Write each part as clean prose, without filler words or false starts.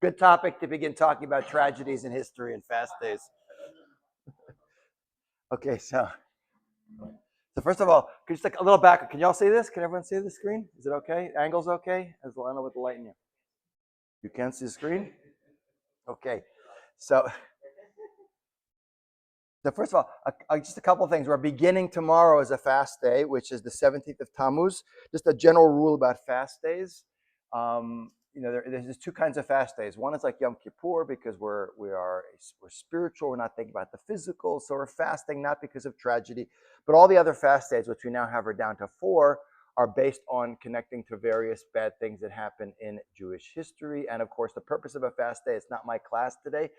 Good topic to begin talking about tragedies in history and fast days. Okay, so first of all, can you just take a little back? Can y'all see this? Can everyone see the screen? Is it okay? Angle's okay? As I know with the light in you. You can't see the screen? Okay. So first of all, just a couple of things. We're beginning tomorrow as a fast day, which is the 17th of Tammuz. Just a general rule about fast days. There's two kinds of fast days. One is like Yom Kippur because we're spiritual. We're not thinking about the physical, so we're fasting not because of tragedy, but all the other fast days, which we now have are down to 4, are based on connecting to various bad things that happen in Jewish history. And of course, the purpose of a fast day, it's not my class today,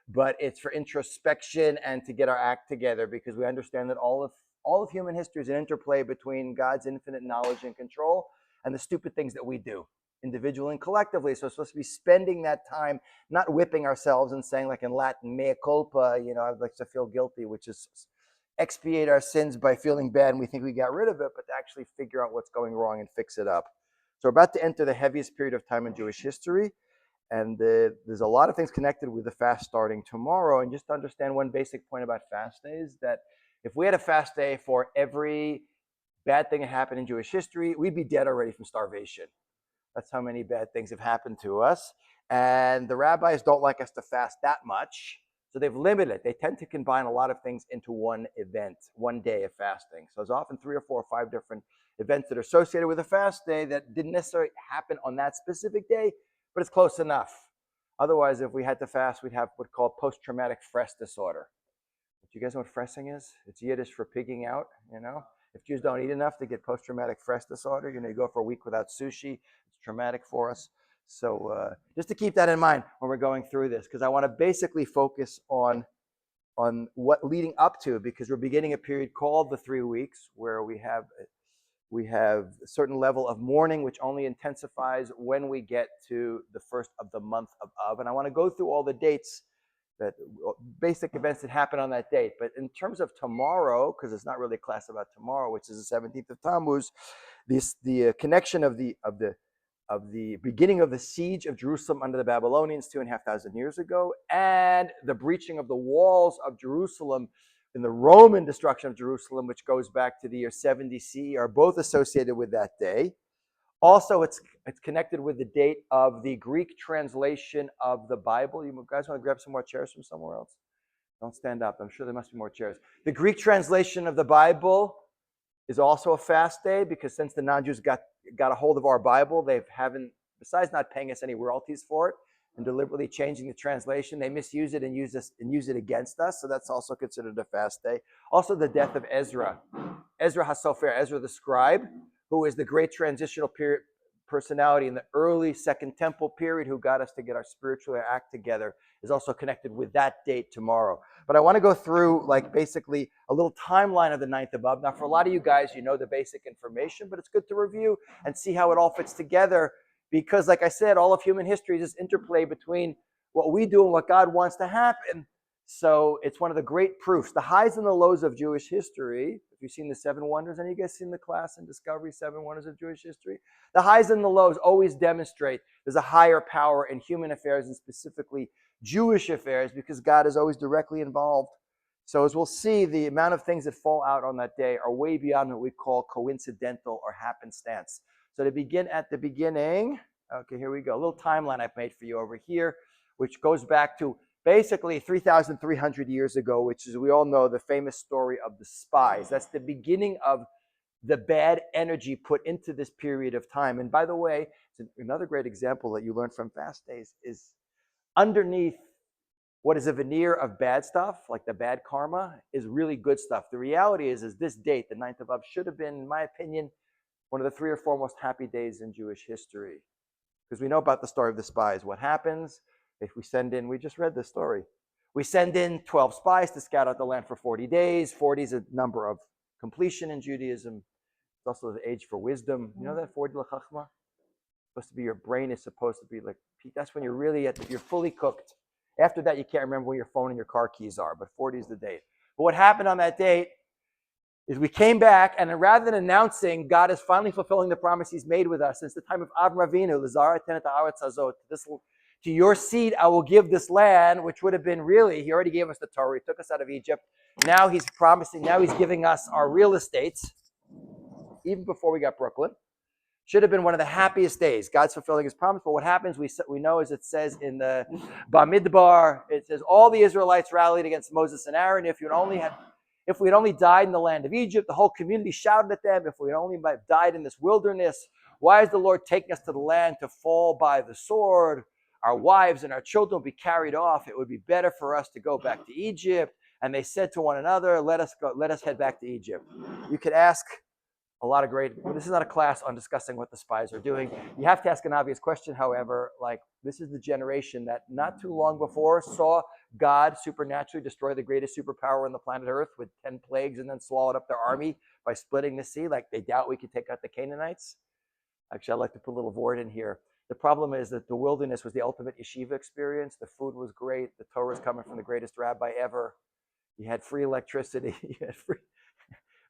but it's for introspection and to get our act together, because we understand that all of human history is an interplay between God's infinite knowledge and control and the stupid things that we do, individually and collectively. So we're supposed to be spending that time not whipping ourselves and saying, like in Latin, mea culpa, I'd like to feel guilty, which is expiate our sins by feeling bad and we think we got rid of it, but to actually figure out what's going wrong and fix it up. So we're about to enter the heaviest period of time in Jewish history. And there's a lot of things connected with the fast starting tomorrow. And just to understand one basic point about fast days, that if we had a fast day for every bad thing that happened in Jewish history, we'd be dead already from starvation. That's how many bad things have happened to us. And the rabbis don't like us to fast that much, so they've limited it. They tend to combine a lot of things into one event, one day of fasting. So there's often 3 or 4 or 5 different events that are associated with a fast day that didn't necessarily happen on that specific day, but it's close enough. Otherwise, if we had to fast, we'd have what's called post-traumatic stress disorder. Do you guys know what fressing is? It's Yiddish for pigging out, If Jews don't eat enough, they get post-traumatic stress disorder. You go for a week without sushi. It's traumatic for us. So just to keep that in mind when we're going through this, because I want to basically focus on what leading up to, because we're beginning a period called the 3 weeks, where we have a certain level of mourning, which only intensifies when we get to the first of the month of Av. And I want to go through all the dates, that basic events that happen on that date. But in terms of tomorrow, because it's not really a class about tomorrow, which is the 17th of Tammuz, the connection of the beginning of the siege of Jerusalem under the Babylonians 2,500 years ago, and the breaching of the walls of Jerusalem in the Roman destruction of Jerusalem, which goes back to the year 70 CE, are both associated with that day. Also, it's connected with the date of the Greek translation of the Bible. You guys want to grab some more chairs from somewhere else? Don't stand up. I'm sure there must be more chairs. The Greek translation of the Bible is also a fast day, because since the non-Jews got a hold of our Bible, they haven't, besides not paying us any royalties for it and deliberately changing the translation, they misuse it and use it against us. So that's also considered a fast day. Also, the death of Ezra HaSofer, Ezra the scribe, who is the great transitional period personality in the early Second Temple period, who got us to get our spiritual act together, is also connected with that date tomorrow. But I want to go through basically a little timeline of the 9th of Av. Now, for a lot of you guys, you know the basic information, but it's good to review and see how it all fits together, because like I said, all of human history is this interplay between what we do and what God wants to happen. So it's one of the great proofs, the highs and the lows of Jewish history. If you've seen the 7 Wonders, any of you guys seen the class in Discovery, 7 Wonders of Jewish History? The highs and the lows always demonstrate there's a higher power in human affairs, and specifically Jewish affairs, because God is always directly involved. So as we'll see, the amount of things that fall out on that day are way beyond what we call coincidental or happenstance. So to begin at the beginning, okay, here we go. A little timeline I've made for you over here, which goes back to basically 3,300 years ago, which is, we all know, the famous story of the spies. That's the beginning of the bad energy put into this period of time. And by the way, another great example that you learn from fast days is underneath what is a veneer of bad stuff, like the bad karma, is really good stuff. The reality is this date, the 9th of Av, should have been, in my opinion, one of the 3 or 4 most happy days in Jewish history. Because we know about the story of the spies. What happens if we send in, we just read this story. We send in 12 spies to scout out the land for 40 days. 40 is a number of completion in Judaism. It's also the age for wisdom. You know that 40 l'chachma? Supposed to be, your brain is supposed to be like, that's when you're really you're fully cooked. After that, you can't remember where your phone and your car keys are, but 40 is the date. But what happened on that date is we came back, and rather than announcing God is finally fulfilling the promise he's made with us since the time of Avraham Avinu, L'zara tenet haaretz hazot, to your seed I will give this land, which would have been really, he already gave us the Torah, he took us out of Egypt. Now he's promising, now he's giving us our real estates, even before we got Brooklyn. Should have been one of the happiest days. God's fulfilling his promise. But what happens, we know, as it says in the Bamidbar, it says, all the Israelites rallied against Moses and Aaron. If we had only died in the land of Egypt, the whole community shouted at them. If we had only died in this wilderness, why is the Lord taking us to the land to fall by the sword? Our wives and our children will be carried off. It would be better for us to go back to Egypt. And they said to one another, let us head back to Egypt. You could ask a lot of this is not a class on discussing what the spies are doing. You have to ask an obvious question, however, like this is the generation that not too long before saw God supernaturally destroy the greatest superpower on the planet Earth with 10 plagues and then swallowed up their army by splitting the sea. Like they doubt we could take out the Canaanites. Actually, I'd like to put a little void in here. The problem is that the wilderness was the ultimate yeshiva experience. The food was great. The Torah was coming from the greatest rabbi ever. You had free electricity.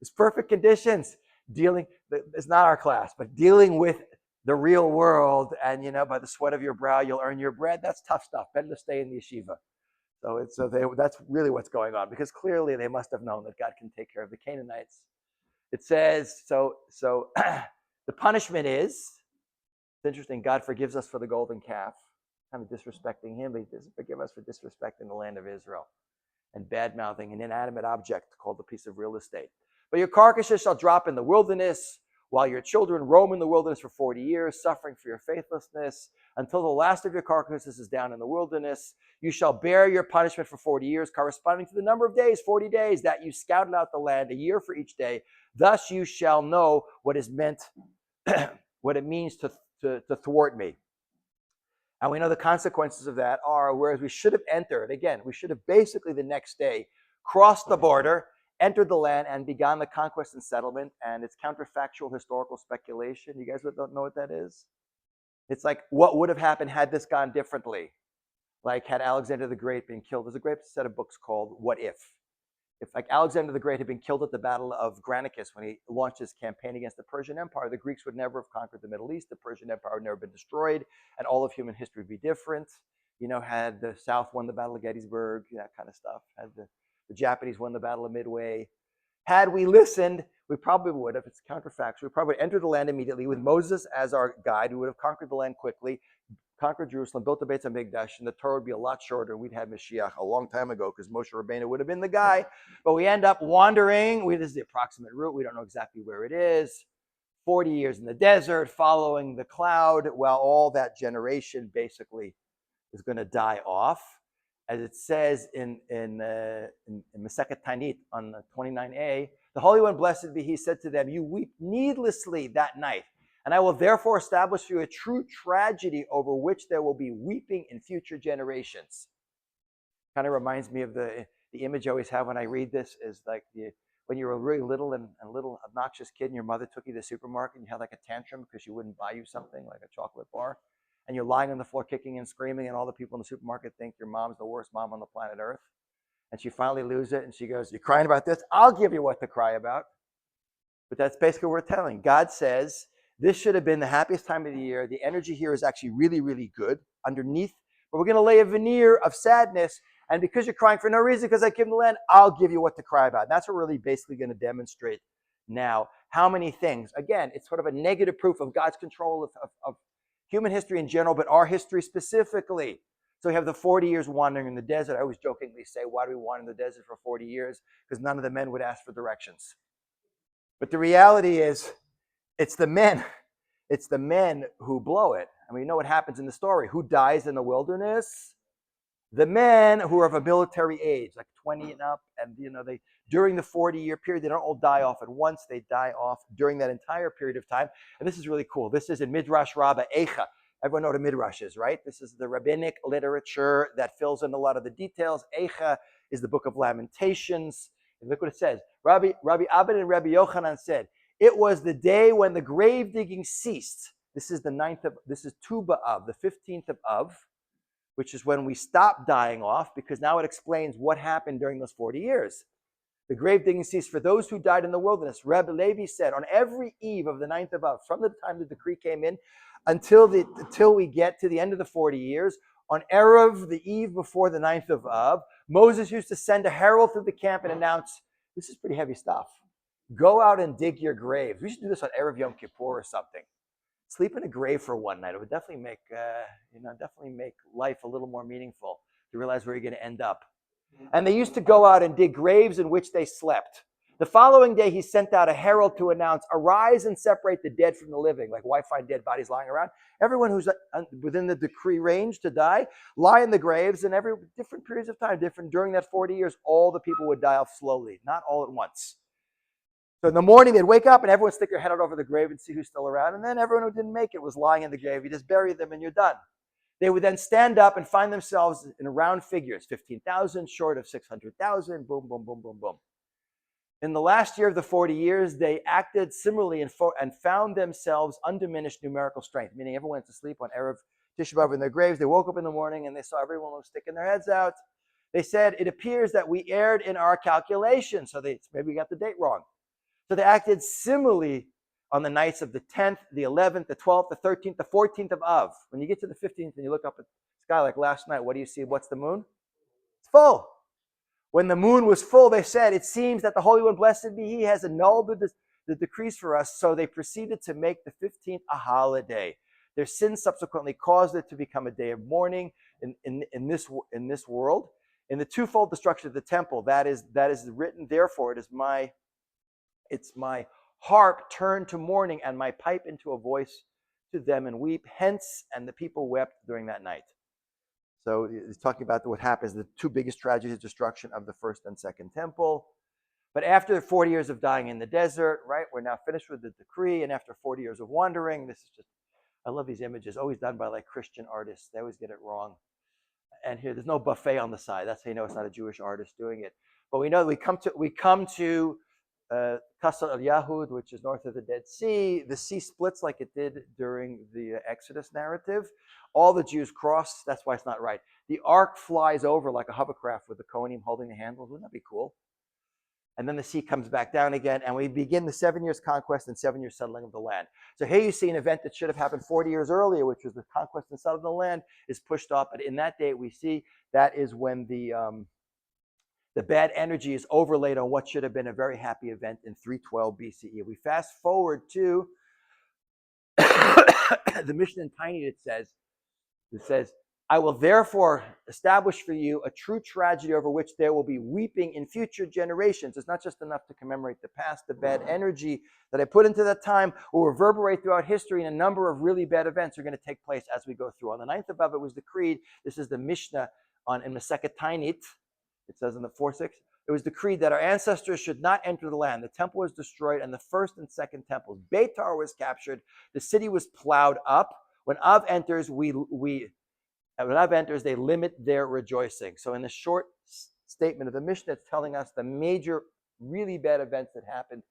It's perfect conditions. It's not our class, but dealing with the real world and, by the sweat of your brow, you'll earn your bread. That's tough stuff. Better to stay in the yeshiva. That's really what's going on, because clearly they must have known that God can take care of the Canaanites. It says, so the punishment is, it's interesting, God forgives us for the golden calf, kind of disrespecting him, but he doesn't forgive us for disrespecting the land of Israel and bad-mouthing an inanimate object called a piece of real estate. But your carcasses shall drop in the wilderness, while your children roam in the wilderness for 40 years, suffering for your faithlessness, until the last of your carcasses is down in the wilderness. You shall bear your punishment for 40 years, corresponding to the number of days, 40 days, that you scouted out the land, a year for each day. Thus you shall know what is meant, what it means to thwart me. And we know the consequences of that are, whereas we should have entered, again, we should have basically the next day crossed the border, entered the land, and begun the conquest and settlement. And it's counterfactual historical speculation. You guys don't know what that is? It's like, what would have happened had this gone differently? Like, had Alexander the Great been killed? There's a great set of books called What If? If, like, Alexander the Great had been killed at the Battle of Granicus when he launched his campaign against the Persian Empire, the Greeks would never have conquered the Middle East. The Persian Empire would never been destroyed, and all of human history would be different. Had the South won the Battle of Gettysburg, that kind of stuff. Had the Japanese won the Battle of Midway. Had we listened, we probably would have. It's counterfactual. We probably would enter the land immediately with Moses as our guide. We would have conquered the land quickly, conquered Jerusalem, built the Beit HaMikdash, and the Torah would be a lot shorter, and we'd have Mashiach a long time ago, because Moshe Rabbeinu would have been the guy. But we end up wandering. This is the approximate route. We don't know exactly where it is. 40 years in the desert, following the cloud, while all that generation basically is going to die off. As it says in Masechet Tanit on the 29a, the Holy One, blessed be he, said to them, you weep needlessly that night, and I will therefore establish for you a true tragedy over which there will be weeping in future generations. Kind of reminds me of the image I always have when I read this is like when you were really little and a little obnoxious kid and your mother took you to the supermarket and you had like a tantrum because she wouldn't buy you something like a chocolate bar. And you're lying on the floor kicking and screaming, and all the people in the supermarket think your mom's the worst mom on the planet Earth. And she finally loses it, and she goes, you're crying about this? I'll give you what to cry about. But that's basically what we're telling. God says, this should have been the happiest time of the year. The energy here is actually really, really good underneath. But we're going to lay a veneer of sadness. And because you're crying for no reason, because I give the land, I'll give you what to cry about. And that's what we're really basically going to demonstrate now. How many things? Again, it's sort of a negative proof of God's control of human history in general, but our history specifically. So we have the 40 years wandering in the desert. I always jokingly say, why do we wander in the desert for 40 years? Because none of the men would ask for directions. But the reality is, it's the men who blow it. I mean, you know what happens in the story. Who dies in the wilderness? The men who are of a military age, like 20 and up, and they during the 40-year period, they don't all die off at once. They die off during that entire period of time. And this is really cool. This is in Midrash Rabbah, Eicha. Everyone know what a Midrash is, right? This is the rabbinic literature that fills in a lot of the details. Eicha is the book of Lamentations. And look what it says. Rabbi Abed and Rabbi Yochanan said, it was the day when the grave digging ceased. This is Tu B'Av, the 15th of Av, which is when we stopped dying off, because now it explains what happened during those 40 years. The grave digging ceased for those who died in the wilderness. Rabbi Levi said, on every eve of the 9th of Av, from the time the decree came in until we get to the end of the 40 years, On Erev, the eve before the 9th of Av, Moses used to send a herald through the camp and announce, this is pretty heavy stuff. Go out and dig your graves. We should do this on Erev Yom Kippur or something. Sleep in a grave for one night. It would definitely make life a little more meaningful to realize where you're going to end up. And they used to go out and dig graves in which they slept. The following day, he sent out a herald to announce, arise and separate the dead from the living. Like, why find dead bodies lying around? Everyone who's within the decree range to die, lie in the graves, and every different periods of time, during that 40 years, all the people would die off slowly, not all at once. So in the morning, they'd wake up and everyone would stick their head out over the grave and see who's still around. And then everyone who didn't make it was lying in the grave. You just bury them and you're done. They would then stand up and find themselves in round figures, 15,000 short of 600,000, boom, boom, boom, boom, boom. In the last year of the 40 years, they acted similarly and found themselves undiminished numerical strength, meaning everyone went to sleep on Erev Tisha B'Av in their graves. They woke up in the morning and they saw everyone was sticking their heads out. They said, it appears that we erred in our calculation. So maybe we got the date wrong. So they acted similarly on the nights of the 10th, the 11th, the 12th, the 13th, the 14th of Av. When you get to the 15th and you look up at the sky like last night, what do you see? What's the moon? It's full. When the moon was full, they said, it seems that the Holy One, blessed be He, has annulled the decrees for us. So they proceeded to make the 15th a holiday. Their sins subsequently caused it to become a day of mourning in this world. In the twofold destruction of the temple, that is written, therefore, it's my harp turned to mourning and my pipe into a voice to them and weep. Hence, and the people wept during that night. So he's talking about what happens, the two biggest tragedies, destruction of the first and second temple. But after 40 years of dying in the desert, right, we're now finished with the decree. And after 40 years of wandering, this is just, I love these images, always done by like Christian artists. They always get it wrong. And here, there's no buffet on the side. That's how you know it's not a Jewish artist doing it. But we know that we come to Qasr al-Yahud, which is north of the Dead Sea. The sea splits like it did during the Exodus narrative. All the Jews cross. That's why it's not right. The ark flies over like a hovercraft with the Kohanim holding the handles. Wouldn't that be cool? And then the sea comes back down again, and we begin the 7 years conquest and 7 years settling of the land. So here you see an event that should have happened 40 years earlier, which was the conquest and settlement of the land, is pushed off. But in that date, we see that is when the bad energy is overlaid on what should have been a very happy event in 312 BCE. We fast forward to the Mishnah in Tiny. It says, I will therefore establish for you a true tragedy over which there will be weeping in future generations. It's not just enough to commemorate the past. The bad energy that I put into that time will reverberate throughout history, and a number of really bad events are going to take place as we go through. On the 9th of Av, it was decreed, this is the Mishnah in Masechet Tainit, it says in the 4:6, it was decreed that our ancestors should not enter the land. The temple was destroyed, and the first and second temples. Betar was captured. The city was plowed up. When Av enters, they limit their rejoicing. So in the short statement of the Mishnah, it's telling us the major, really bad events that happened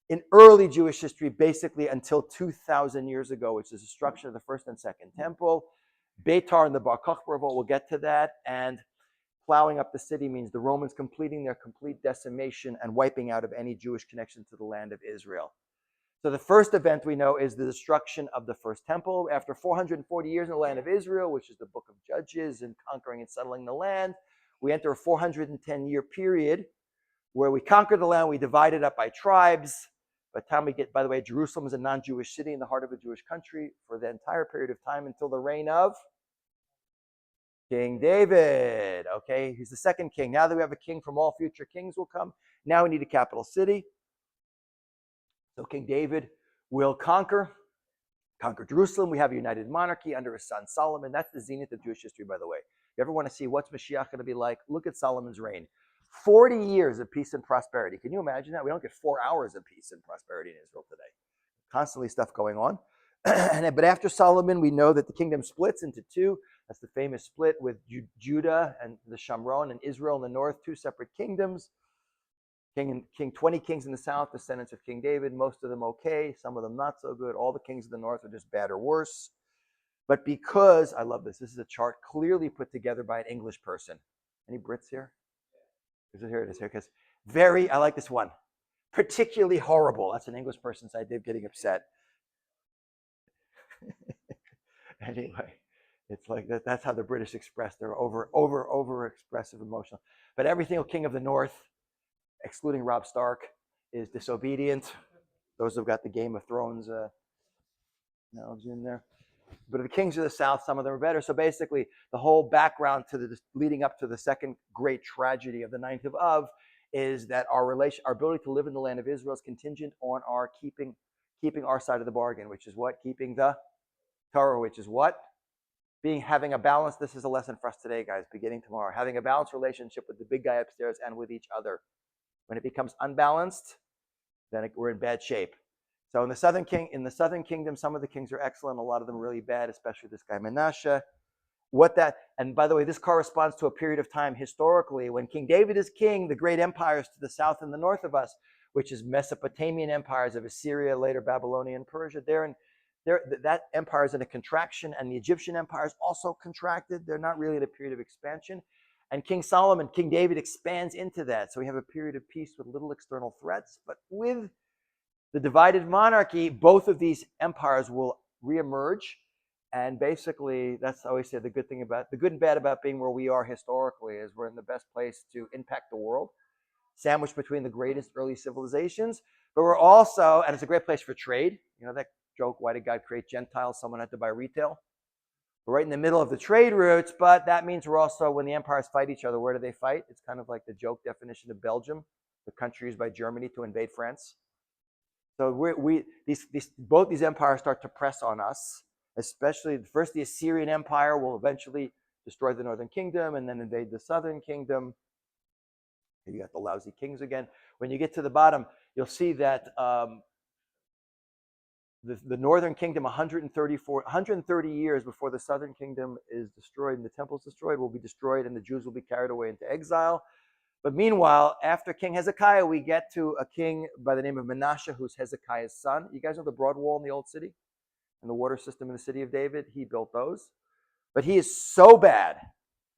in early Jewish history, basically until 2,000 years ago, which is the destruction of the first and second temple. Betar and the Bar Kokhba Revolt, we'll get to that. And plowing up the city means the Romans completing their complete decimation and wiping out of any Jewish connection to the land of Israel. So the first event we know is the destruction of the first temple. After 440 years in the land of Israel, which is the book of Judges and conquering and settling the land, we enter a 410-year period where we conquer the land, we divide it up by tribes. By the time we get, by the way, Jerusalem is a non-Jewish city in the heart of a Jewish country for the entire period of time until the reign of King David. Okay, he's the second king. Now that we have a king from all future kings will come. Now we need a capital city. So King David will conquer Jerusalem. We have a united monarchy under his son Solomon. That's the zenith of Jewish history, by the way. If you ever want to see what's Mashiach going to be like, look at Solomon's reign. 40 years of peace and prosperity. Can you imagine that? We don't get 4 hours of peace and prosperity in Israel today. Constantly stuff going on. But after Solomon, we know that the kingdom splits into two. That's the famous split with Judah and the Shamron and Israel in the north, two separate kingdoms. King 20 kings in the south, descendants of King David, most of them okay, some of them not so good. All the kings of the north are just bad or worse. But because, I love this is a chart clearly put together by an English person. Any Brits here? Here it is, here, because I like this one. Particularly horrible. That's an English person's idea of getting upset. Anyway, It's like that. That's how the British express their over expressive emotional. But every single king of the North, excluding Robb Stark, is disobedient. Those who've got the Game of Thrones analogy in there. But the kings of the South, some of them are better. So basically, the whole background to the leading up to the second great tragedy of the 9th of Av is that our ability to live in the land of Israel is contingent on our keeping our side of the bargain, which is what? Keeping the Torah, which is what? Having a balance. This is a lesson for us today, guys, beginning tomorrow. Having a balanced relationship with the big guy upstairs and with each other. When it becomes unbalanced, then we're in bad shape. So in the southern kingdom, some of the kings are excellent, a lot of them really bad, especially this guy Manasseh. And by the way, this corresponds to a period of time historically when King David is king, the great empires to the south and the north of us, which is Mesopotamian empires of Assyria, later Babylonian, Persia, that empire is in a contraction, and the Egyptian empires also contracted. They're not really in a period of expansion. And King David expands into that. So we have a period of peace with little external threats, but with the divided monarchy, both of these empires will reemerge. And basically, that's always say the good and bad about being where we are historically is we're in the best place to impact the world, sandwiched between the greatest early civilizations. But we're also, and it's a great place for trade. You know that joke, why did God create Gentiles? Someone had to buy retail. We're right in the middle of the trade routes, but that means we're also, when the empires fight each other, where do they fight? It's kind of like the joke definition of Belgium, the country used by Germany to invade France. So both these empires start to press on us, especially first the Assyrian Empire will eventually destroy the northern kingdom and then invade the southern kingdom. You got the lousy kings again. When you get to the bottom, you'll see that the northern kingdom, 130 years before the southern kingdom is destroyed and the temple is destroyed, will be destroyed and the Jews will be carried away into exile. But meanwhile, after King Hezekiah, we get to a king by the name of Manasseh, who's Hezekiah's son. You guys know the broad wall in the old city and the water system in the city of David? He built those. But he is so bad.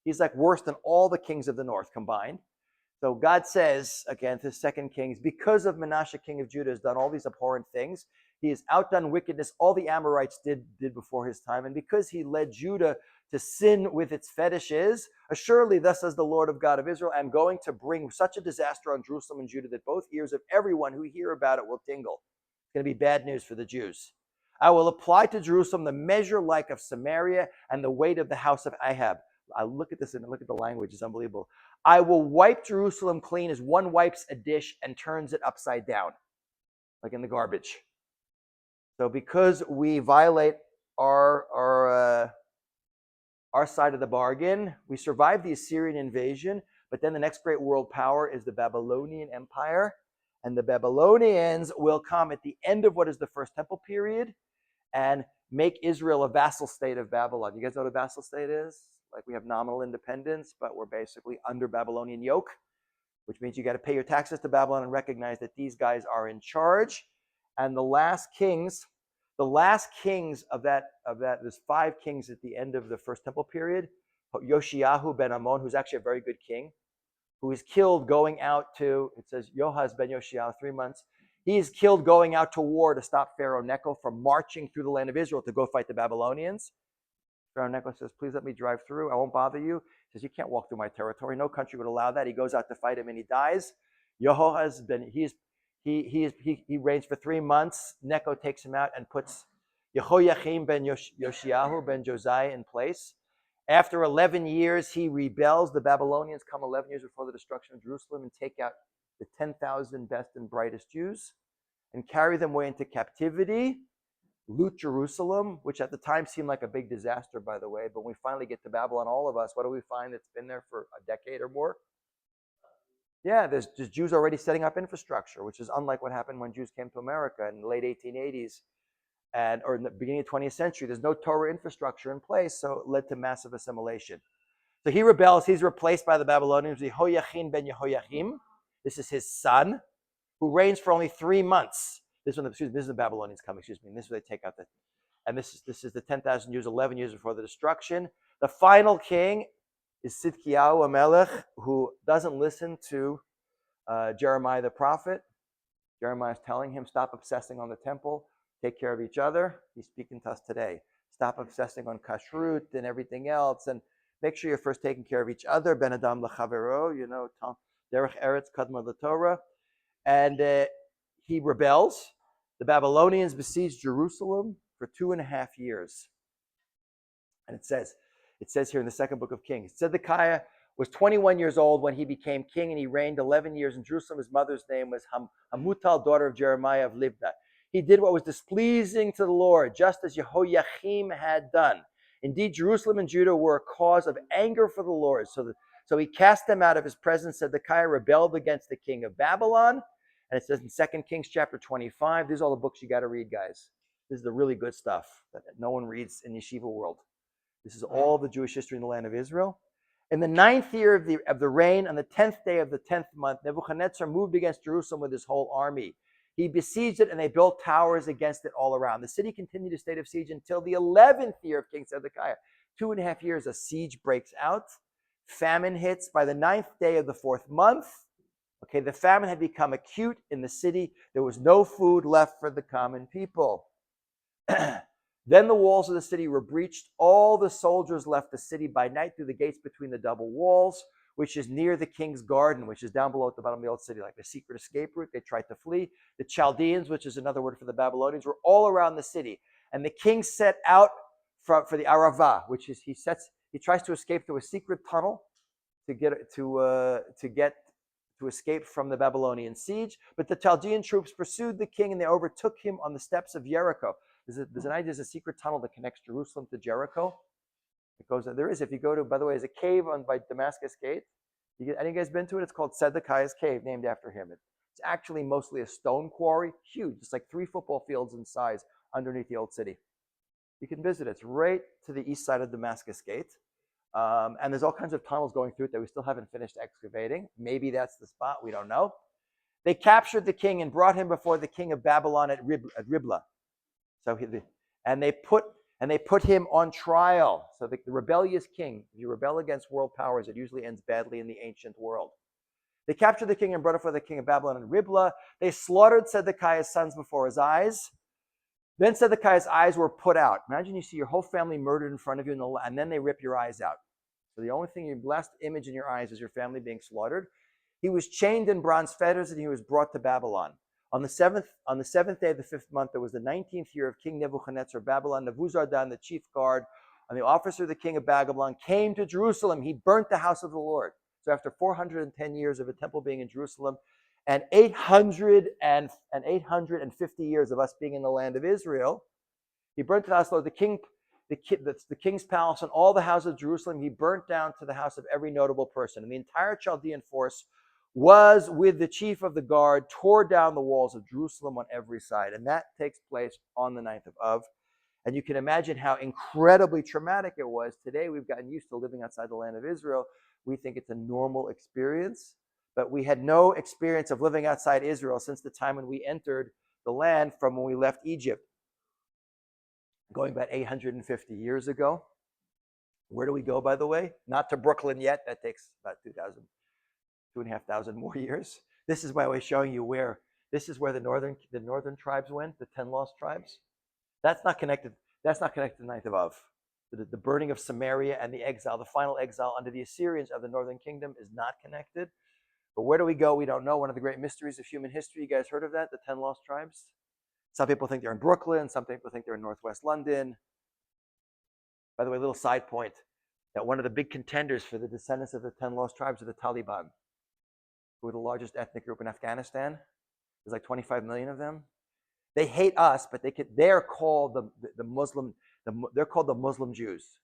He's like worse than all the kings of the north combined. So God says, again, to 2 Kings, because of Manasseh, king of Judah, has done all these abhorrent things, he has outdone wickedness all the Amorites did before his time, and because he led Judah to sin with its fetishes, assuredly, thus says the Lord of God of Israel, I'm going to bring such a disaster on Jerusalem and Judah that both ears of everyone who hear about it will tingle. It's going to be bad news for the Jews. I will apply to Jerusalem the measure like of Samaria and the weight of the house of Ahab. I look at this and look at the language, it's unbelievable. I will wipe Jerusalem clean as one wipes a dish and turns it upside down, like in the garbage. So because we violate our side of the bargain, we survived the Assyrian invasion, but then the next great world power is the Babylonian Empire, and the Babylonians will come at the end of what is the First Temple period and make Israel a vassal state of Babylon. You guys know what a vassal state is? Like we have nominal independence, but we're basically under Babylonian yoke, which means you got to pay your taxes to Babylon and recognize that these guys are in charge. And the last kings of that, there's 5 kings at the end of the First Temple period. Yoshiyahu ben Ammon, who's actually a very good king, who is killed going out to, it says Yohaz ben Yoshiyahu, 3 months. He is killed going out to war to stop Pharaoh Necho from marching through the land of Israel to go fight the Babylonians. Pharaoh Necho says, please let me drive through. I won't bother you. He says, you can't walk through my territory. No country would allow that. He goes out to fight him and he dies. Yehoahaz ben, he reigns for 3 months. Necho takes him out and puts Yehoiakim ben Yoshiyahu ben Josiah in place. After 11 years, he rebels. The Babylonians come 11 years before the destruction of Jerusalem and take out the 10,000 best and brightest Jews and carry them away into captivity, loot Jerusalem, which at the time seemed like a big disaster, by the way. But when we finally get to Babylon, all of us, what do we find that's been there for a decade or more? Yeah, there's just Jews already setting up infrastructure, which is unlike what happened when Jews came to America in the late 1880s or in the beginning of the 20th century. There's no Torah infrastructure in place, so it led to massive assimilation. So he rebels. He's replaced by the Babylonians, Yehoiachin ben Yehoiachim. This is his son, who reigns for only 3 months. This is the Babylonians come, This is where they take out and this is the 10,000 years, 11 years before the destruction. The final king is Sidkiyahu Amelech, who doesn't listen to Jeremiah the prophet. Jeremiah is telling him, stop obsessing on the temple, take care of each other. He's speaking to us today. stop obsessing on kashrut and everything else, and make sure you're first taking care of each other. Ben Adam L'Chavero, Derech Eretz Kadma L'Torah. And he rebels. The Babylonians besieged Jerusalem for 2.5 years. And it says here in the second book of Kings, Zedekiah was 21 years old when he became king, and he reigned 11 years in Jerusalem. His mother's name was Hamutal, daughter of Jeremiah of Libnah. He did what was displeasing to the Lord, just as Jehoiakim had done. Indeed, Jerusalem and Judah were a cause of anger for the Lord. So he cast them out of his presence. Zedekiah rebelled against the king of Babylon. And it says in 2 Kings chapter 25, these are all the books you got to read, guys. This is the really good stuff that no one reads in yeshiva world. This is all the Jewish history in the land of Israel. In the 9th year of the reign, on the 10th day of the 10th month, Nebuchadnezzar moved against Jerusalem with his whole army. He besieged it, and they built towers against it all around. The city continued a state of siege until the 11th year of King Zedekiah. 2.5 years, a siege breaks out. Famine hits by the 9th day of the 4th month. Okay, the famine had become acute in the city. There was no food left for the common people. Then the walls of the city were breached. All the soldiers left the city by night through the gates between the double walls, which is near the king's garden, which is down below at the bottom of the old city, like a secret escape route. They tried to flee. The Chaldeans, which is another word for the Babylonians, were all around the city. And the king set out for the Arava, which is he tries to escape through a secret tunnel to escape from the Babylonian siege. But the Chaldean troops pursued the king, and they overtook him on the steps of Jericho. There's a secret tunnel that connects Jerusalem to Jericho. It goes. There is. If you go to, by the way, there's a cave by Damascus Gate. Any of you guys been to it? It's called Zedekiah's Cave, named after him. It's actually mostly a stone quarry, huge. It's like 3 football fields in size underneath the old city. You can visit it. It's right to the east side of Damascus Gate. And there's all kinds of tunnels going through it that we still haven't finished excavating. Maybe that's the spot. We don't know. They captured the king and brought him before the king of Babylon at Riblah. They put him on trial. So the rebellious king, if you rebel against world powers, it usually ends badly in the ancient world. They captured the king and brought him before the king of Babylon at Riblah. They slaughtered Zedekiah's sons before his eyes. Then Zedekiah's eyes were put out. Imagine you see your whole family murdered in front of you, and then they rip your eyes out. So the only thing, your last image in your eyes is your family being slaughtered. He was chained in bronze fetters, and he was brought to Babylon. On the seventh day of the 5th month, there was the 19th year of King Nebuchadnezzar, Babylon. Nebuzaradan, the chief guard, and the officer of the king of Babylon came to Jerusalem. He burnt the house of the Lord. So after 410 years of a temple being in Jerusalem, and 850 years of us being in the land of Israel, he burnt the house of the Lord, the king's palace, and all the houses of Jerusalem. He burnt down to the house of every notable person. And the entire Chaldean force was with the chief of the guard, tore down the walls of Jerusalem on every side. And that takes place on the 9th of Av. And you can imagine how incredibly traumatic it was. Today, we've gotten used to living outside the land of Israel. We think it's a normal experience, but we had no experience of living outside Israel since the time when we entered the land from when we left Egypt, going about 850 years ago. Where do we go, by the way? Not to Brooklyn yet. That takes about 2,500 more years. This is why I was showing you where. This is where the northern tribes went, the 10 lost tribes. That's not connected. That's not connected to the 9th of Av. The burning of Samaria and the exile, the final exile under the Assyrians of the northern kingdom, is not connected. But where do we go? We don't know. One of the great mysteries of human history. You guys heard of that? The 10 lost tribes? Some people think they're in Brooklyn. Some people think they're in northwest London. By the way, a little side point, that one of the big contenders for the descendants of the 10 lost tribes are the Taliban, who are the largest ethnic group in Afghanistan. There's like 25 million of them. They hate us, but they're called they're called the Muslim Jews.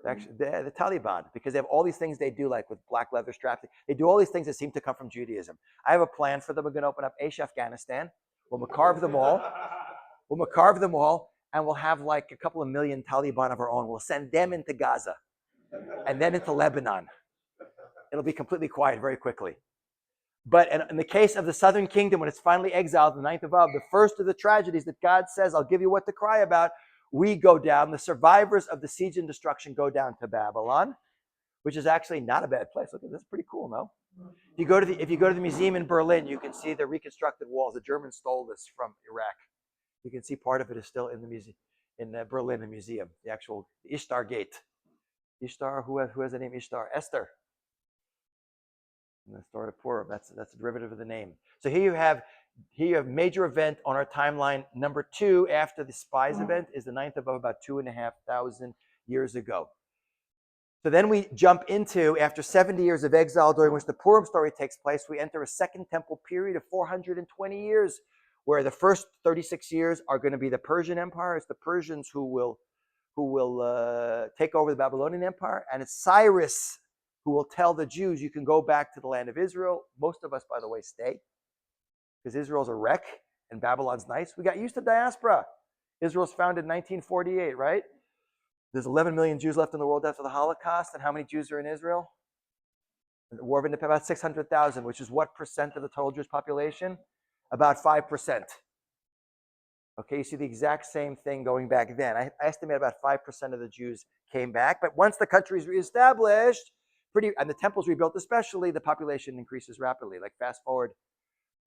Actually, they're the Taliban, because they have all these things they do, like with black leather straps. They do all these things that seem to come from Judaism. I have a plan for them. We're going to open up Aish Afghanistan. We'll carve them all. And we'll have like a couple of million Taliban of our own. We'll send them into Gaza and then into Lebanon. It'll be completely quiet very quickly. But in the case of the southern kingdom, when it's finally exiled, the 9th of Av, the first of the tragedies that God says, I'll give you what to cry about, we go down. The survivors of the siege and destruction go down to Babylon, which is actually not a bad place. Look at this, pretty cool, no? If you go to the museum in Berlin, you can see the reconstructed walls. The Germans stole this from Iraq. You can see part of it is still in the museum in Berlin, the museum, the actual Ishtar Gate. Ishtar, who has the name Ishtar? Esther. In the story of Purim, that's a derivative of the name. So here you have major event on our timeline. Number 2 after the spies event is the 9th of about 2,500 years ago. So then we jump into, after 70 years of exile during which the Purim story takes place, we enter a second temple period of 420 years, where the first 36 years are going to be the Persian Empire. It's the Persians who will take over the Babylonian Empire, and it's Cyrus who will tell the Jews, you can go back to the land of Israel. Most of us, by the way, stay, because Israel's a wreck and Babylon's nice. We got used to diaspora. Israel's founded in 1948, right? There's 11 million Jews left in the world after the Holocaust, and how many Jews are in Israel? The War of Independence, about 600,000, which is what percent of the total Jewish population? About 5%. Okay, you see the exact same thing going back then. I estimate about 5% of the Jews came back, but once the country is reestablished, and the temples rebuilt especially, the population increases rapidly. Like fast forward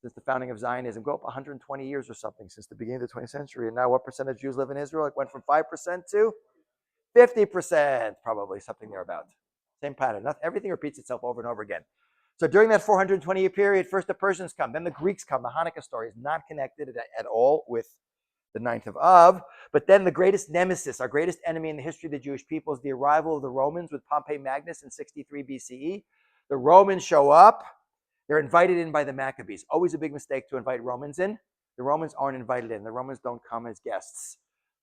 since the founding of Zionism, go up 120 years or something since the beginning of the 20th century, and now what percent of Jews live in Israel? It went from 5% to 50%, probably something thereabout. Same pattern. Everything repeats itself over and over again. So during that 420-year period, first the Persians come, then the Greeks come. The Hanukkah story is not connected at all with the 9th of Av. But then the greatest nemesis, our greatest enemy in the history of the Jewish people, is the arrival of the Romans with Pompey Magnus in 63 BCE. The Romans show up. They're invited in by the Maccabees. Always a big mistake to invite Romans in. The Romans aren't invited in. The Romans don't come as guests.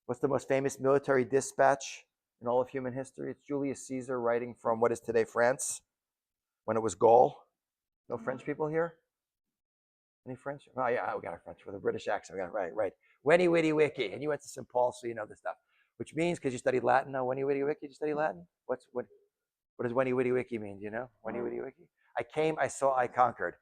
What's the most famous military dispatch in all of human history? It's Julius Caesar writing from what is today France, when it was Gaul. No French people here? Any French? Oh, yeah, we got a French with a British accent. We got it right. Weni witty wiki. And you went to St. Paul, so you know this stuff. Which means, because you studied Latin, no, Weni witty wiki, did you study Latin? What does Weni witty wiki mean? Do you know? Weni witty wiki? I came, I saw, I conquered.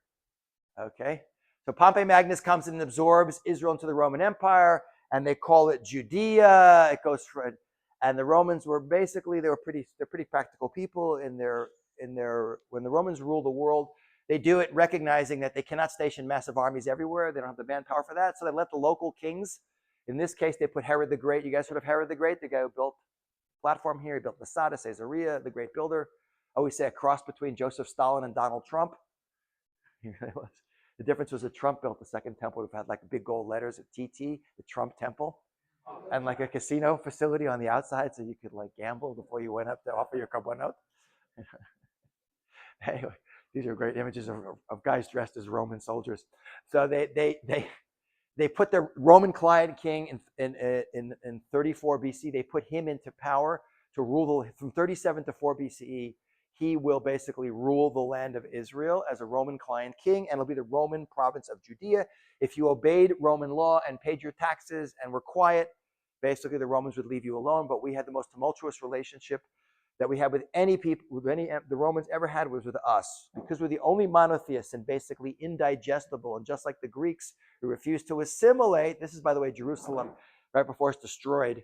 Okay? So Pompey Magnus comes and absorbs Israel into the Roman Empire, and they call it Judea. It goes for, and the Romans were basically, they're pretty practical people when the Romans rule the world. They do it recognizing that they cannot station massive armies everywhere. They don't have the manpower for that. So they let the local kings, in this case, they put Herod the Great. You guys heard of Herod the Great? The guy who built the platform here. He built Masada, Caesarea, the great builder. I always say a cross between Joseph Stalin and Donald Trump. He really was. The difference was that Trump built the second temple. It had like big gold letters at TT, the Trump Temple, and like a casino facility on the outside so you could like gamble before you went up to offer your carbonite. Anyway. These are great images of guys dressed as Roman soldiers. So they put the Roman client king in 34 BC. They put him into power to rule from 37 to 4 BCE. He will basically rule the land of Israel as a Roman client king, and it'll be the Roman province of Judea. If you obeyed Roman law and paid your taxes and were quiet, basically the Romans would leave you alone. But we had the most tumultuous relationship that we had with any people, the Romans ever had was with us, because we're the only monotheists and basically indigestible. And just like the Greeks who refused to assimilate, this is, by the way, Jerusalem, right before it's destroyed.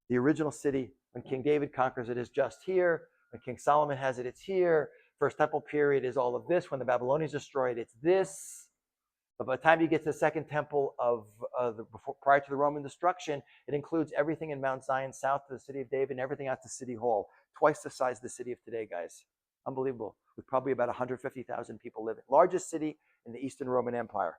The original city, when King David conquers it, is just here. When King Solomon has it, it's here. First temple period is all of this. When the Babylonians destroyed, it's this. But by the time you get to the second temple prior to the Roman destruction, it includes everything in Mount Zion, south to the city of David, and everything out to City Hall. Twice the size of the city of today, guys. Unbelievable. With probably about 150,000 people living. Largest city in the Eastern Roman Empire.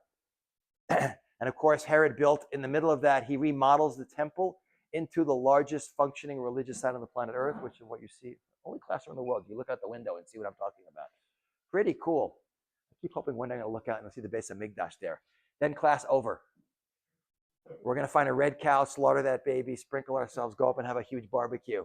And of course, Herod built in the middle of that, he remodels the temple into the largest functioning religious site on the planet Earth, which is what you see. Only classroom in the world. You look out the window and see what I'm talking about. Pretty cool. I keep hoping one day I'm going to look out and I'll see the base of Migdash there. Then class over. We're going to find a red cow, slaughter that baby, sprinkle ourselves, go up and have a huge barbecue.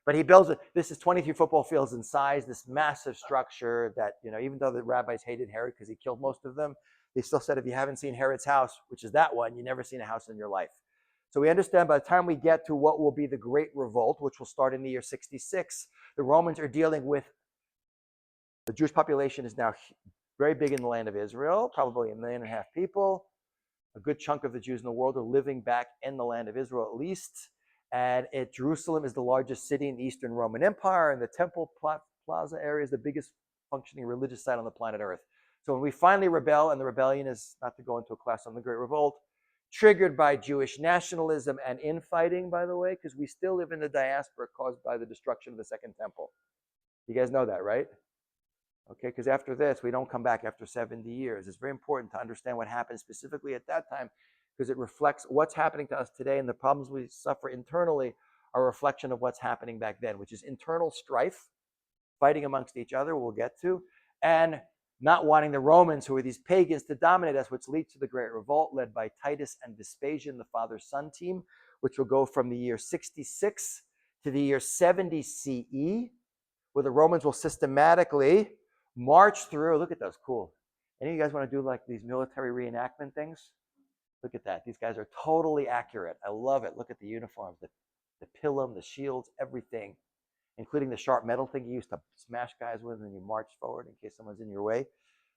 But he builds it. This is 23 football fields in size, this massive structure that, even though the rabbis hated Herod because he killed most of them, they still said if you haven't seen Herod's house, which is that one, you've never seen a house in your life. So we understand by the time we get to what will be the Great Revolt, which will start in the year 66, the Romans are dealing with, the Jewish population is now very big in the land of Israel, probably 1.5 million people. A good chunk of the Jews in the world are living back in the land of Israel at least. And Jerusalem is the largest city in the Eastern Roman Empire, and the Temple Plaza area is the biggest functioning religious site on the planet Earth. So when we finally rebel, and the rebellion is not to go into a class on the Great Revolt, triggered by Jewish nationalism and infighting, by the way, because we still live in the diaspora caused by the destruction of the Second Temple. You guys know that, right? Okay, because after this, we don't come back after 70 years. It's very important to understand what happened specifically at that time, because it reflects what's happening to us today, and the problems we suffer internally are a reflection of what's happening back then, which is internal strife, fighting amongst each other, we'll get to, and not wanting the Romans, who are these pagans, to dominate us, which leads to the Great Revolt led by Titus and Vespasian, the father-son team, which will go from the year 66 to the year 70 CE, where the Romans will systematically march through. Look at those, cool. Any of you guys want to do like these military reenactment things? Look at that. These guys are totally accurate. I love it. Look at the uniforms, the pilum, the shields, everything, including the sharp metal thing you used to smash guys with when you march forward in case someone's in your way.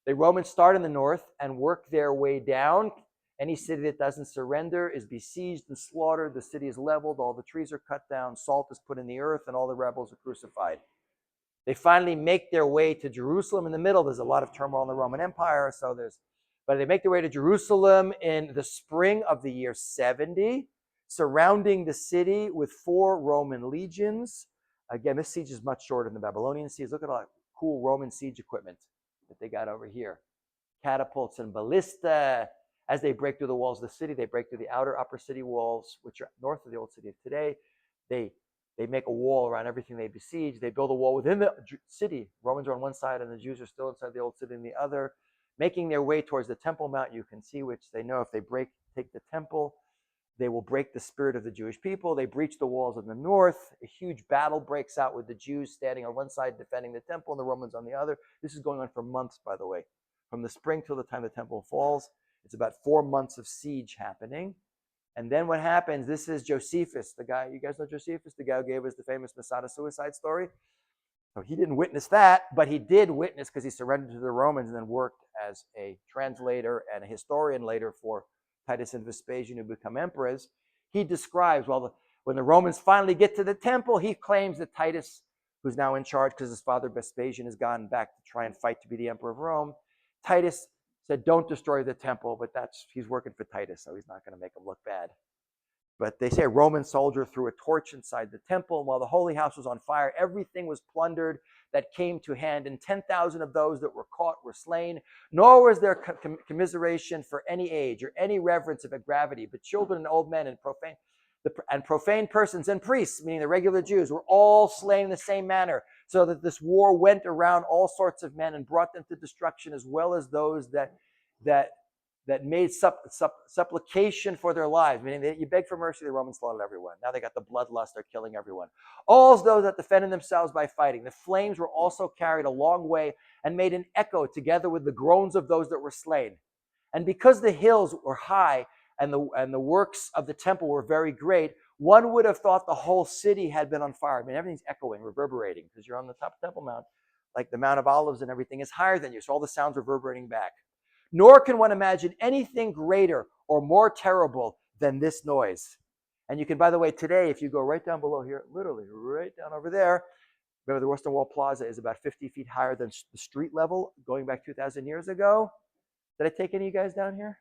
The Romans start in the north and work their way down. Any city that doesn't surrender is besieged and slaughtered. The city is leveled. All the trees are cut down. Salt is put in the earth, and all the rebels are crucified. They finally make their way to Jerusalem. In the middle, there's a lot of turmoil in the Roman Empire, but they make their way to Jerusalem in the spring of the year 70, surrounding the city with 4 Roman legions. Again, this siege is much shorter than the Babylonian siege. Look at all that cool Roman siege equipment that they got over here. Catapults and ballista. As they break through the walls of the city, they break through the outer upper city walls, which are north of the old city of today. They make a wall around everything they besiege. They build a wall within the city. Romans are on one side and the Jews are still inside the old city on the other, making their way towards the Temple Mount, you can see, which they know if they take the temple, they will break the spirit of the Jewish people. They breach the walls in the north. A huge battle breaks out with the Jews standing on one side defending the temple and the Romans on the other. This is going on for months, by the way. From the spring till the time the temple falls, it's about 4 months of siege happening. And then what happens, this is Josephus, the guy, you guys know Josephus, the guy who gave us the famous Masada suicide story? So he didn't witness that, but he did witness because he surrendered to the Romans and then worked as a translator and a historian later for Titus and Vespasian, who become emperors. He describes, when the Romans finally get to the temple, he claims that Titus, who's now in charge because his father Vespasian has gone back to try and fight to be the emperor of Rome, Titus said, don't destroy the temple, but he's working for Titus, so he's not going to make him look bad. But they say a Roman soldier threw a torch inside the temple, and while the holy house was on fire, everything was plundered that came to hand, and 10,000 of those that were caught were slain. Nor was there commiseration for any age or any reverence of gravity, but children and old men and profane persons and priests, meaning the regular Jews, were all slain in the same manner, so that this war went around all sorts of men and brought them to destruction, as well as those that made supplication for their lives, meaning that you beg for mercy, the Romans slaughtered everyone. Now they got the bloodlust, they're killing everyone. All those that defended themselves by fighting. The flames were also carried a long way and made an echo together with the groans of those that were slain. And because the hills were high and the works of the temple were very great, one would have thought the whole city had been on fire. I mean, everything's echoing, reverberating, because you're on the top of Temple Mount. Like the Mount of Olives and everything is higher than you, so all the sounds reverberating back. Nor can one imagine anything greater or more terrible than this noise. And you can, by the way, today, if you go right down below here, literally right down over there, remember the Western Wall Plaza is about 50 feet higher than the street level going back 2,000 years ago. Did I take any of you guys down here?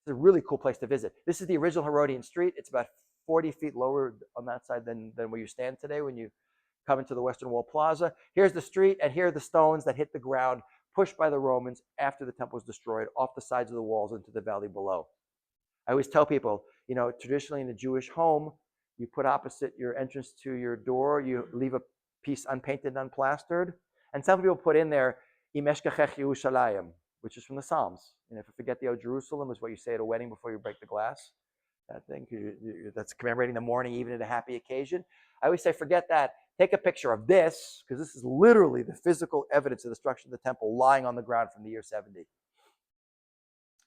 It's a really cool place to visit. This is the original Herodian Street. It's about 40 feet lower on that side than where you stand today when you come into the Western Wall Plaza. Here's the street, and here are the stones that hit the ground, pushed by the Romans after the temple was destroyed, off the sides of the walls into the valley below. I always tell people, traditionally in a Jewish home, you put opposite your entrance to your door, you leave a piece unpainted, unplastered, and some people put in there, Im eshkachech Yerushalayim, which is from the Psalms. If you forget the O Jerusalem, is what you say at a wedding before you break the glass. That thing, that's commemorating the morning, even at a happy occasion. I always say, forget that. Take a picture of this, because this is literally the physical evidence of the destruction of the temple lying on the ground from the year 70.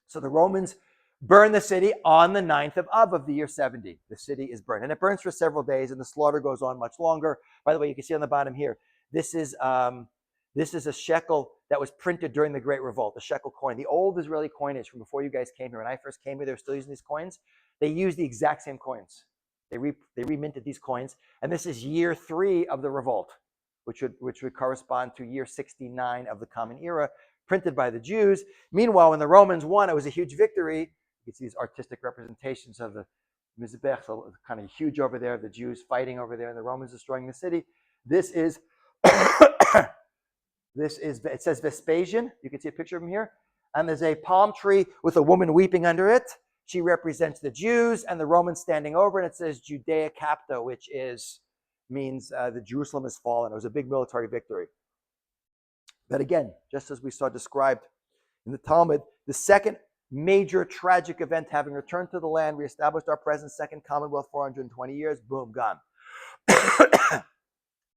So the Romans burn the city on the 9th of Av of the year 70. The city is burned. And it burns for several days, and the slaughter goes on much longer. By the way, you can see on the bottom here, this is a shekel that was printed during the Great Revolt, the shekel coin. The old Israeli coinage from before you guys came here. When I first came here, they were still using these coins. They used the exact same coins. They reminted these coins. And this is year 3 of the revolt, which would correspond to year 69 of the Common Era, printed by the Jews. Meanwhile, when the Romans won, it was a huge victory. You can see these artistic representations of the Mizbech, kind of huge over there, the Jews fighting over there, and the Romans destroying the city. This is, it says Vespasian. You can see a picture of him here. And there's a palm tree with a woman weeping under it. She represents the Jews and the Romans standing over, and it says Judea Capta, which means the Jerusalem has fallen. It was a big military victory. But again, just as we saw described in the Talmud, the second major tragic event, having returned to the land, we established our present second Commonwealth, 420 years, boom, gone. But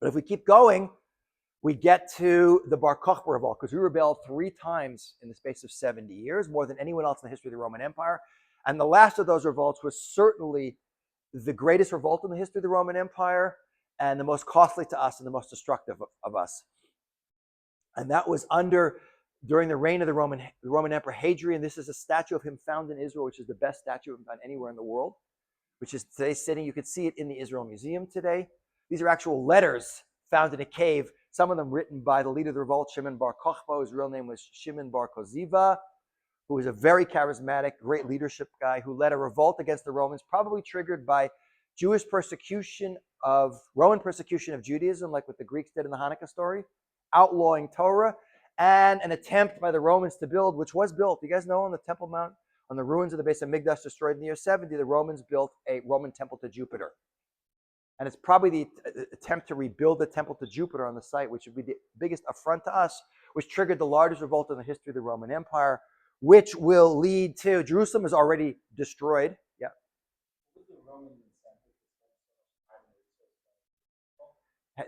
if we keep going, we get to the Bar Kokhba Revolt, because we rebelled 3 times in the space of 70 years, more than anyone else in the history of the Roman Empire. And the last of those revolts was certainly the greatest revolt in the history of the Roman Empire, and the most costly to us and the most destructive of us. And that was during the reign of the Roman Emperor Hadrian. This is a statue of him found in Israel, which is the best statue of him found anywhere in the world, which is today sitting. You can see it in the Israel Museum today. These are actual letters found in a cave, some of them written by the leader of the revolt, Shimon Bar Kokhba. His real name was Shimon Bar Kokhba, who was a very charismatic, great leadership guy who led a revolt against the Romans, probably triggered by Roman persecution of Judaism, like what the Greeks did in the Hanukkah story, outlawing Torah, and an attempt by the Romans to build, which was built. You guys know on the Temple Mount, on the ruins of the base of Mikdash destroyed in the year 70, the Romans built a Roman temple to Jupiter. And it's probably the attempt to rebuild the temple to Jupiter on the site, which would be the biggest affront to us, which triggered the largest revolt in the history of the Roman Empire, which will lead to Jerusalem is already destroyed. Yeah.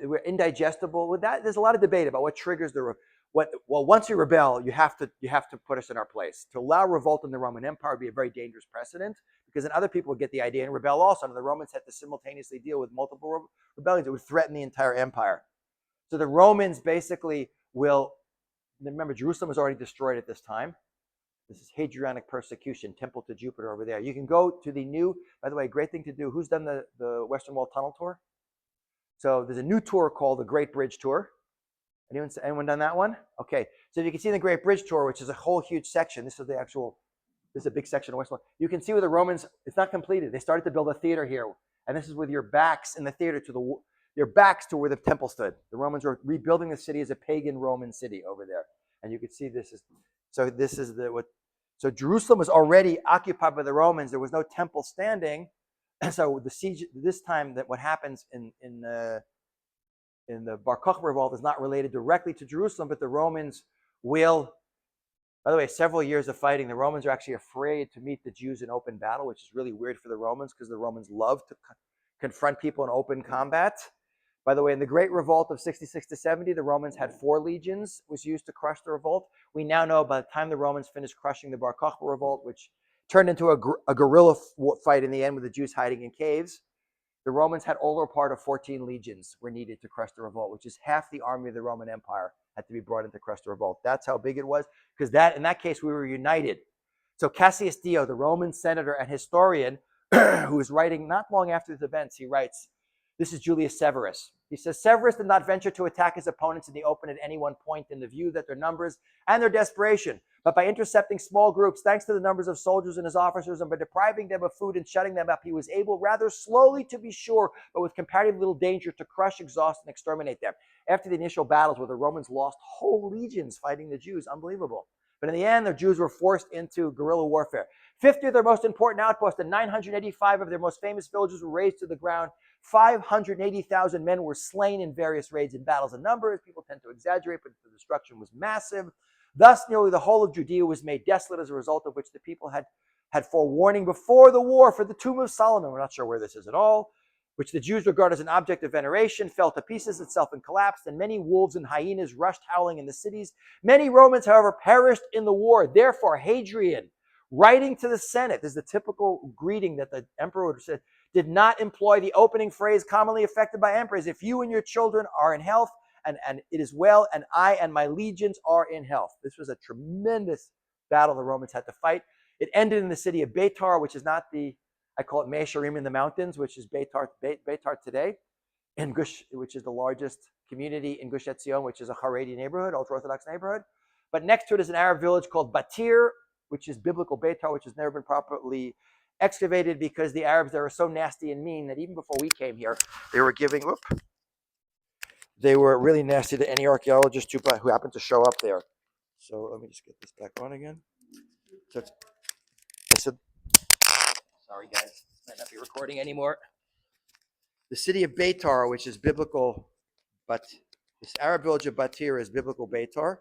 We're indigestible with that. There's a lot of debate about what triggers once you rebel, you have to put us in our place. To allow revolt in the Roman Empire would be a very dangerous precedent, because then other people would get the idea and rebel also. And the Romans had to simultaneously deal with multiple rebellions. It would threaten the entire empire. So the Romans basically will, remember, Jerusalem was already destroyed at this time. This is Hadrianic persecution, temple to Jupiter over there. You can go to the new, by the way, great thing to do. Who's done the Western Wall Tunnel tour? So there's a new tour called the Great Bridge Tour. Anyone done that one? Okay. So you can see the Great Bridge Tour, which is a whole huge section. This is a big section of West Wall. You can see where the Romans, it's not completed. They started to build a theater here. And this is with your backs in the theater your backs to where the temple stood. The Romans were rebuilding the city as a pagan Roman city over there. And you can see so Jerusalem was already occupied by the Romans. There was no temple standing. So the siege this time, that what happens in the Bar Kokhba Revolt is not related directly to Jerusalem, but the Romans will, by the way, several years of fighting, the Romans are actually afraid to meet the Jews in open battle, which is really weird for the Romans, because the Romans love to confront people in open combat. By the way, in the Great Revolt of 66 to 70, the Romans had 4 legions, was used to crush the revolt. We now know by the time the Romans finished crushing the Bar Kokhba Revolt, which turned into a guerrilla fight in the end with the Jews hiding in caves, the Romans had all or part of 14 legions were needed to crush the revolt, which is half the army of the Roman Empire had to be brought in to crush the revolt. That's how big it was, because in that case, we were united. So Cassius Dio, the Roman senator and historian, who was writing not long after these events, he writes, this is Julius Severus. He says, Severus did not venture to attack his opponents in the open at any one point in the view that their numbers and their desperation, but by intercepting small groups, thanks to the numbers of soldiers and his officers, and by depriving them of food and shutting them up, he was able, rather slowly to be sure, but with comparative little danger, to crush, exhaust, and exterminate them. After the initial battles where the Romans lost whole legions fighting the Jews, unbelievable. But in the end, the Jews were forced into guerrilla warfare. 50 of their most important outposts and 985 of their most famous villages were razed to the ground. 580,000 men were slain in various raids and battles. In numbers, people tend to exaggerate, but the destruction was massive. Thus, nearly the whole of Judea was made desolate, as a result of which the people had forewarning before the war for the tomb of Solomon. We're not sure where this is at all, which the Jews regard as an object of veneration, fell to pieces itself and collapsed, and many wolves and hyenas rushed howling in the cities. Many Romans, however, perished in the war. Therefore, Hadrian, writing to the Senate, this is the typical greeting that the emperor would say, did not employ the opening phrase commonly affected by emperors: if you and your children are in health, and it is well, and I and my legions are in health. This was a tremendous battle the Romans had to fight. It ended in the city of Betar, which is not I call it Mea Shearim in the mountains, which is Betar today, in Gush, which is the largest community in Gush Etzion, which is a Haredi neighborhood, ultra-Orthodox neighborhood. But next to it is an Arab village called Batir, which is biblical Betar, which has never been properly excavated because the Arabs there are so nasty and mean that even before we came here, they were giving, they were really nasty to any archaeologist who happened to show up there. So let me just get this back on again. So I said, sorry guys, might not be recording anymore. The city of Betar, which is biblical, but this Arab village of Batir is biblical Betar.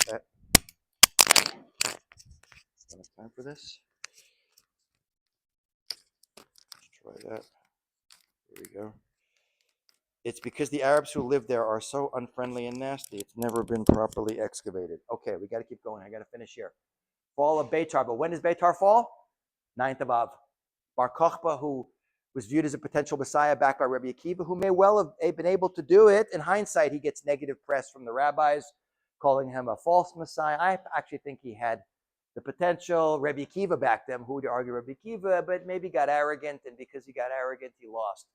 Don't have time for this. Let's try that. Here we go. It's because the Arabs who live there are so unfriendly and nasty. It's never been properly excavated. Okay, we got to keep going. I got to finish here. Fall of Betar. But when does Betar fall? 9th of Av. Bar Kokhba, who was viewed as a potential messiah backed by Rabbi Akiva, who may well have been able to do it. In hindsight, he gets negative press from the rabbis, calling him a false messiah. I actually think he had the potential. Rabbi Akiva backed him. Who would argue Rabbi Akiva? But maybe got arrogant, and because he got arrogant, he lost.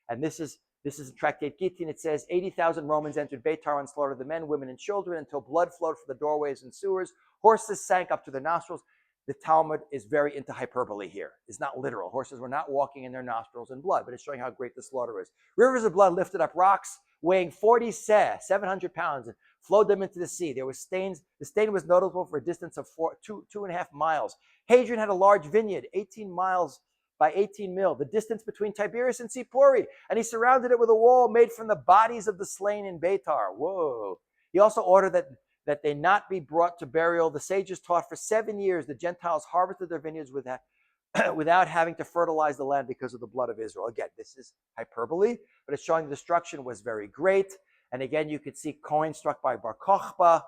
And this is in Tractate Gittin. It says 80,000 Romans entered Betar and slaughtered the men, women, and children until blood flowed from the doorways and sewers. Horses sank up to their nostrils. The Talmud is very into hyperbole here. It's not literal. Horses were not walking in their nostrils in blood, but it's showing how great the slaughter is. Rivers of blood lifted up rocks weighing 40 seh, 700 pounds, and flowed them into the sea. There were stains. The stain was notable for a distance of 2.5 miles. Hadrian had a large vineyard, 18 miles by 18 mil, the distance between Tiberias and Sipori, and he surrounded it with a wall made from the bodies of the slain in Betar. Whoa. He also ordered that they not be brought to burial. The sages taught for 7 years the Gentiles harvested their vineyards without having to fertilize the land because of the blood of Israel. Again, this is hyperbole, but it's showing the destruction was very great. And again, you could see coins struck by Bar Kokhba.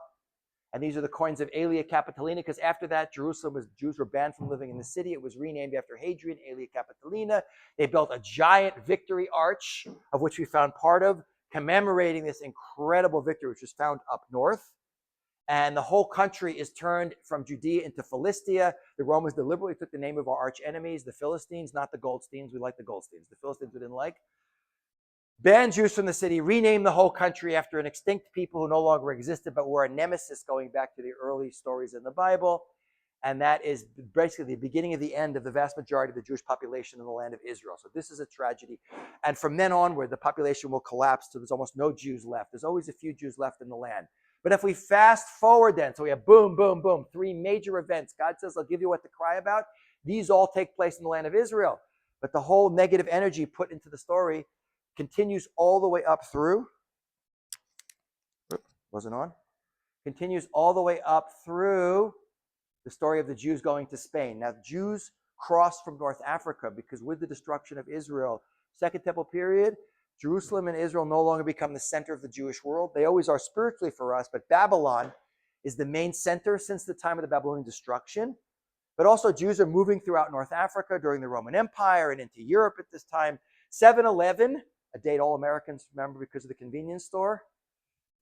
And these are the coins of Aelia Capitolina, because after that, Jews were banned from living in the city. It was renamed after Hadrian, Aelia Capitolina. They built a giant victory arch, of which we found part of, commemorating this incredible victory, which was found up north. And the whole country is turned from Judea into Philistia. The Romans deliberately took the name of our arch enemies, the Philistines, not the Goldsteins. We like the Goldsteins. The Philistines we didn't like. Banned Jews from the city, renamed the whole country after an extinct people who no longer existed, but were a nemesis going back to the early stories in the Bible. And that is basically the beginning of the end of the vast majority of the Jewish population in the land of Israel. So this is a tragedy. And from then onward, the population will collapse till there's almost no Jews left. There's always a few Jews left in the land. But if we fast forward then, so we have boom, boom, boom, 3 major events. God says, I'll give you what to cry about. These all take place in the land of Israel. But the whole negative energy put into the story continues all the way up through, continues all the way up through the story of the Jews going to Spain. Now, Jews crossed from North Africa because with the destruction of Israel, Second Temple period, Jerusalem and Israel no longer become the center of the Jewish world. They always are spiritually for us, but Babylon is the main center since the time of the Babylonian destruction. But also Jews are moving throughout North Africa during the Roman Empire and into Europe at this time. 7/11, a date all Americans remember because of the convenience store.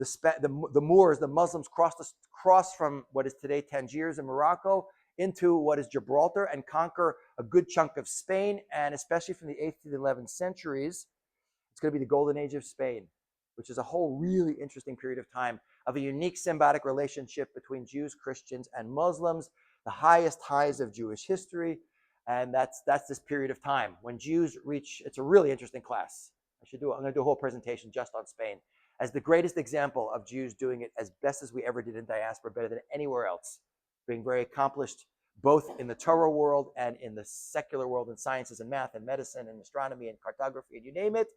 The Moors, the Muslims, crossed from what is today Tangiers in Morocco into what is Gibraltar and conquer a good chunk of Spain, and especially from the 8th to the 11th centuries, it's going to be the golden age of Spain, which is a whole really interesting period of time of a unique symbiotic relationship between Jews, Christians, and Muslims, the highest highs of Jewish history. And that's this period of time when Jews reach, it's a really interesting class. I'm going to do a whole presentation just on Spain as the greatest example of Jews doing it as best as we ever did in diaspora, better than anywhere else, being very accomplished both in the Torah world and in the secular world in sciences and math and medicine and astronomy and cartography and you name it.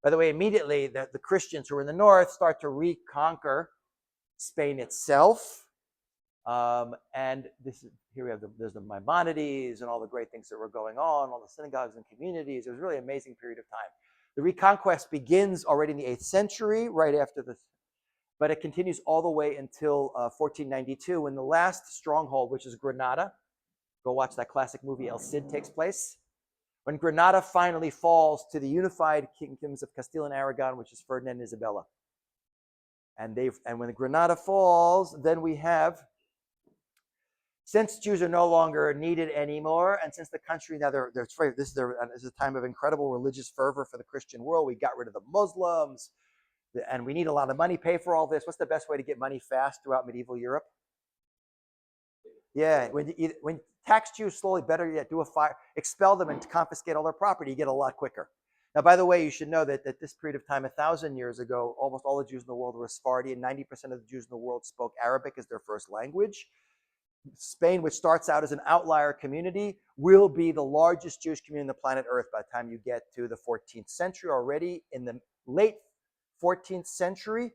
By the way, immediately the Christians who are in the north start to reconquer Spain itself. And here we have there's the Maimonides and all the great things that were going on, all the synagogues and communities. It was a really amazing period of time. The reconquest begins already in the 8th century, right after this, but it continues all the way until 1492, when the last stronghold, which is Granada, go watch that classic movie El Cid, takes place. When Granada finally falls to the unified kingdoms of Castile and Aragon, which is Ferdinand and Isabella. And when Granada falls, then we have, since Jews are no longer needed anymore, and since the country now this is a time of incredible religious fervor for the Christian world. We got rid of the Muslims, and we need a lot of money to pay for all this. What's the best way to get money fast throughout medieval Europe? Yeah, when you tax Jews slowly, better yet, do a fire, expel them and confiscate all their property, you get a lot quicker. Now, by the way, you should know that at this period of time, 1,000 years ago, almost all the Jews in the world were Sephardi, and 90% of the Jews in the world spoke Arabic as their first language. Spain, which starts out as an outlier community, will be the largest Jewish community on the planet Earth by the time you get to the 14th century. Already in the late 14th century,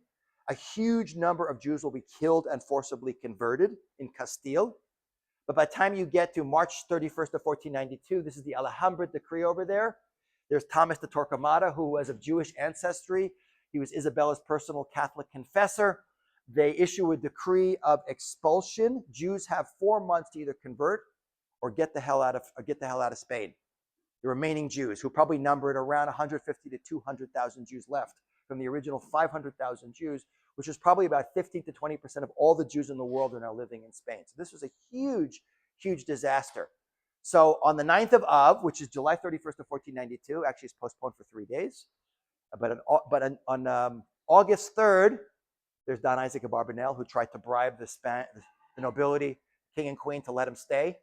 a huge number of Jews will be killed and forcibly converted in Castile. But by the time you get to March 31st of 1492, this is the Alhambra decree over there. There's Thomas de Torquemada, who was of Jewish ancestry. He was Isabella's personal Catholic confessor. They issue a decree of expulsion. Jews have 4 months to either convert or get the hell out of Spain. The remaining Jews, who probably numbered around 150 to 200,000 Jews left from the original 500,000 Jews, which is probably about 15 to 20% of all the Jews in the world are now living in Spain. So this was a huge, huge disaster. So on the 9th of Av, which is July 31st of 1492, actually it's postponed for 3 days. But on August 3rd, there's Don Isaac Abarbanel, who tried to bribe the nobility, king and queen, to let him stay.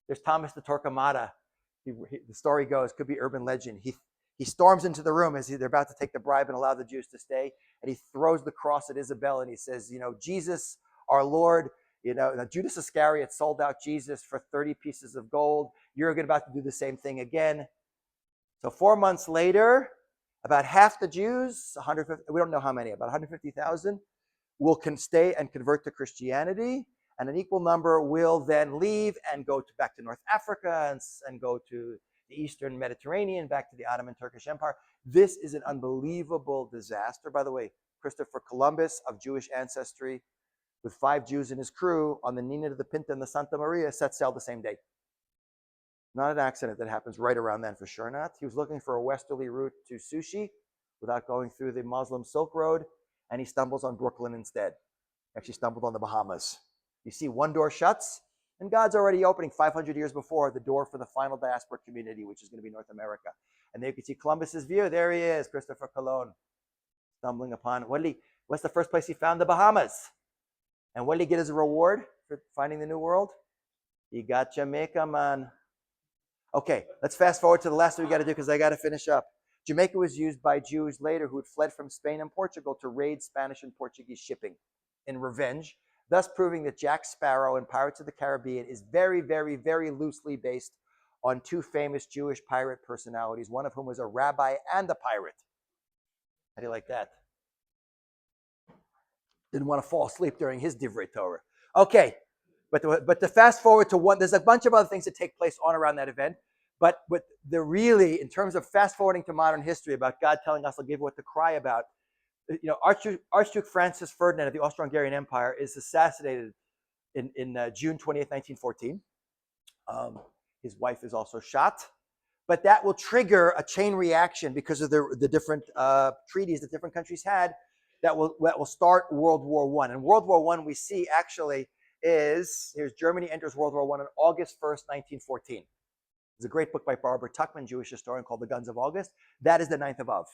There's Thomas de Torquemada. The story goes, could be urban legend. He storms into the room as they're about to take the bribe and allow the Jews to stay, and he throws the cross at Isabella, and he says, Jesus, our Lord, Judas Iscariot sold out Jesus for 30 pieces of gold. You're about to do the same thing again. So 4 months later, about half the Jews, 150, we don't know how many, about 150,000, will stay and convert to Christianity, and an equal number will then leave and go back to North Africa and go to the Eastern Mediterranean, back to the Ottoman Turkish Empire. This is an unbelievable disaster. By the way, Christopher Columbus, of Jewish ancestry, with 5 Jews in his crew, on the Nina de Pinta and the Santa Maria, set sail the same day. Not an accident that happens right around then, for sure not. He was looking for a westerly route to Sushi without going through the Muslim Silk Road, and he stumbles on Brooklyn instead. Actually stumbled on the Bahamas. You see, one door shuts, and God's already opening 500 years before the door for the final diaspora community, which is going to be North America. And there you can see Columbus's view. There he is, Christopher Colon, stumbling upon, what's the first place he found? The Bahamas. And what did he get as a reward for finding the New World? He got Jamaica, man. Okay, let's fast forward to the last thing we got to do, because I got to finish up. Jamaica was used by Jews later who had fled from Spain and Portugal to raid Spanish and Portuguese shipping in revenge, thus proving that Jack Sparrow in Pirates of the Caribbean is very, very, very loosely based on 2 famous Jewish pirate personalities, one of whom was a rabbi and a pirate. How do you like that? Didn't want to fall asleep during his Divrei Torah. Okay, but to fast forward to one, there's a bunch of other things that take place on around that event. But really, in terms of fast forwarding to modern history about God telling us, I'll give you what to cry about. Archduke Francis Ferdinand of the Austro-Hungarian Empire is assassinated in June 20th, 1914. His wife is also shot. But that will trigger a chain reaction because of the different treaties that different countries had that will start World War I. And World War I, we see actually here's Germany enters World War I on August 1st, 1914. There's a great book by Barbara Tuchman, Jewish historian, called The Guns of August. That is the 9th of Av.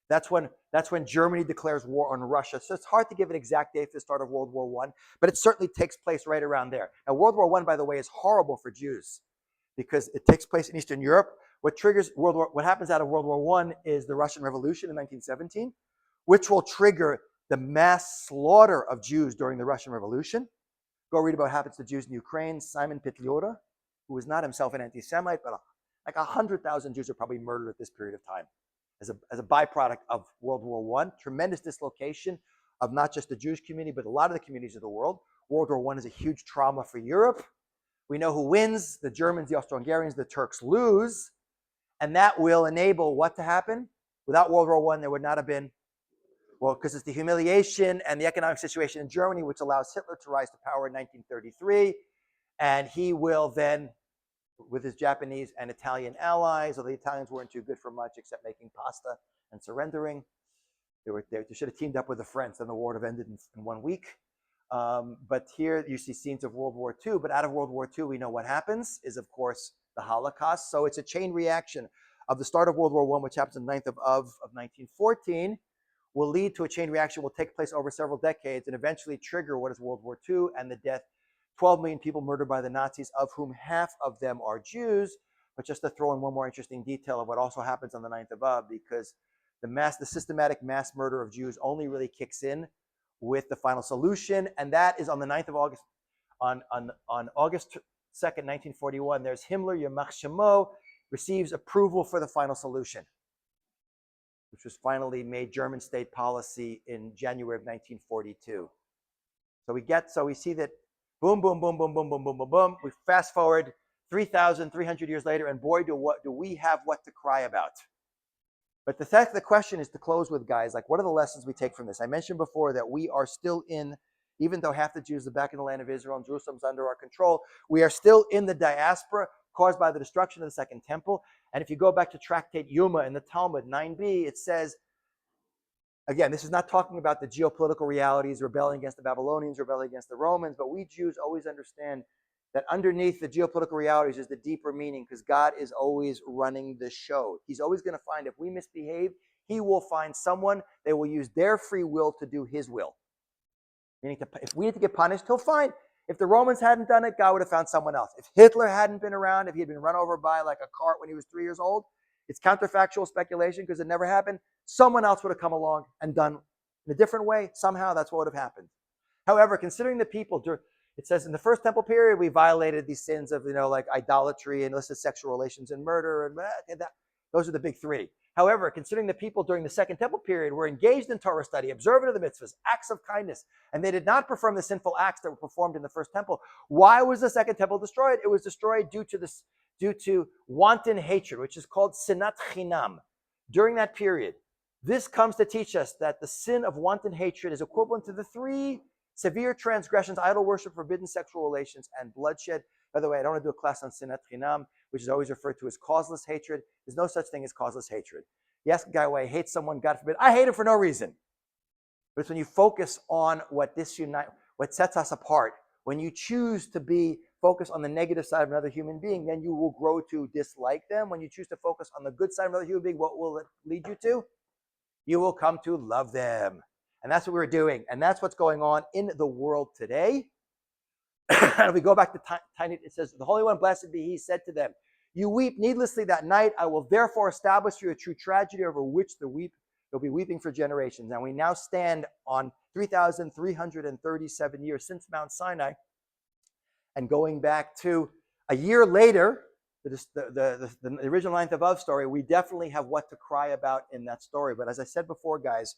That's when Germany declares war on Russia. So it's hard to give an exact date for the start of World War I, but it certainly takes place right around there. Now, World War I, by the way, is horrible for Jews because it takes place in Eastern Europe. What happens out of World War I is the Russian Revolution in 1917, which will trigger the mass slaughter of Jews during the Russian Revolution. Go read about what happens to Jews in Ukraine. Simon Petliura, who was not himself an anti-Semite, but like 100,000 Jews are probably murdered at this period of time as a byproduct of World War I. Tremendous dislocation of not just the Jewish community, but a lot of the communities of the world. World War I is a huge trauma for Europe. We know who wins. The Germans, the Austro-Hungarians, the Turks lose. And that will enable what to happen? Without World War I, there would not have been, because it's the humiliation and the economic situation in Germany, which allows Hitler to rise to power in 1933. And he will then, with his Japanese and Italian allies, although the Italians weren't too good for much except making pasta and surrendering. They should have teamed up with the French, then the war would have ended in 1 week. But here you see scenes of World War II. But out of World War II, we know what happens is, of course, the Holocaust. So it's a chain reaction of the start of World War I, which happens on the 9th of 1914, will lead to a chain reaction, will take place over several decades, and eventually trigger what is World War II and the death 12 million people murdered by the Nazis, of whom half of them are Jews. But just to throw in one more interesting detail of what also happens on the 9th of Av, because the systematic mass murder of Jews only really kicks in with the final solution, and that is on the 9th of August. On August 2nd, 1941, there's Himmler, Yamach Shemo, receives approval for the final solution, which was finally made German state policy in January of 1942. So we see that boom, boom, boom, boom, boom, boom, boom, boom, boom. We fast forward 3,300 years later, and boy, do we have what to cry about. But the question is to close with, guys, like, what are the lessons we take from this? I mentioned before that we are still in, even though half the Jews are back in the land of Israel and Jerusalem's under our control, we are still in the diaspora caused by the destruction of the Second Temple. And if you go back to Tractate Yuma in the Talmud 9b, it says, again, this is not talking about the geopolitical realities, rebelling against the Babylonians, rebelling against the Romans, but we Jews always understand that underneath the geopolitical realities is the deeper meaning, because God is always running the show. He's always going to find, if we misbehave, he will find someone, they will use their free will to do his will. Meaning, if we need to get punished, he'll find. If the Romans hadn't done it, God would have found someone else. If Hitler hadn't been around, if he had been run over by like a cart when he was 3 years old, it's counterfactual speculation because it never happened. Someone else would have come along and done in a different way. Somehow that's what would have happened. However, considering the people, it says in the first temple period, we violated these sins of, like idolatry and illicit sexual relations and murder. And that. Those are the big three. However, considering the people during the second temple period were engaged in Torah study, observant of the mitzvahs, acts of kindness, and they did not perform the sinful acts that were performed in the first temple, why was the second temple destroyed? It was destroyed due to wanton hatred, which is called sinat chinam. During that period, this comes to teach us that the sin of wanton hatred is equivalent to the three severe transgressions: idol worship, forbidden sexual relations, and bloodshed. By the way, I don't want to do a class on sinat chinam, which is always referred to as causeless hatred. There's no such thing as causeless hatred. You ask a guy why he hates someone, God forbid, I hate him for no reason. But it's when you focus on what sets us apart, when you choose to be focused on the negative side of another human being, then you will grow to dislike them. When you choose to focus on the good side of another human being, what will it lead you to? You will come to love them. And that's what we're doing. And that's what's going on in the world today. And if we go back to tiny, it says, the Holy One, blessed be he, said to them, you weep needlessly that night. I will therefore establish for you a true tragedy over which they'll be weeping for generations. Now we now stand on 3,337 years since Mount Sinai. And going back to a year later, the original 9th of Av story, we definitely have what to cry about in that story. But as I said before, guys,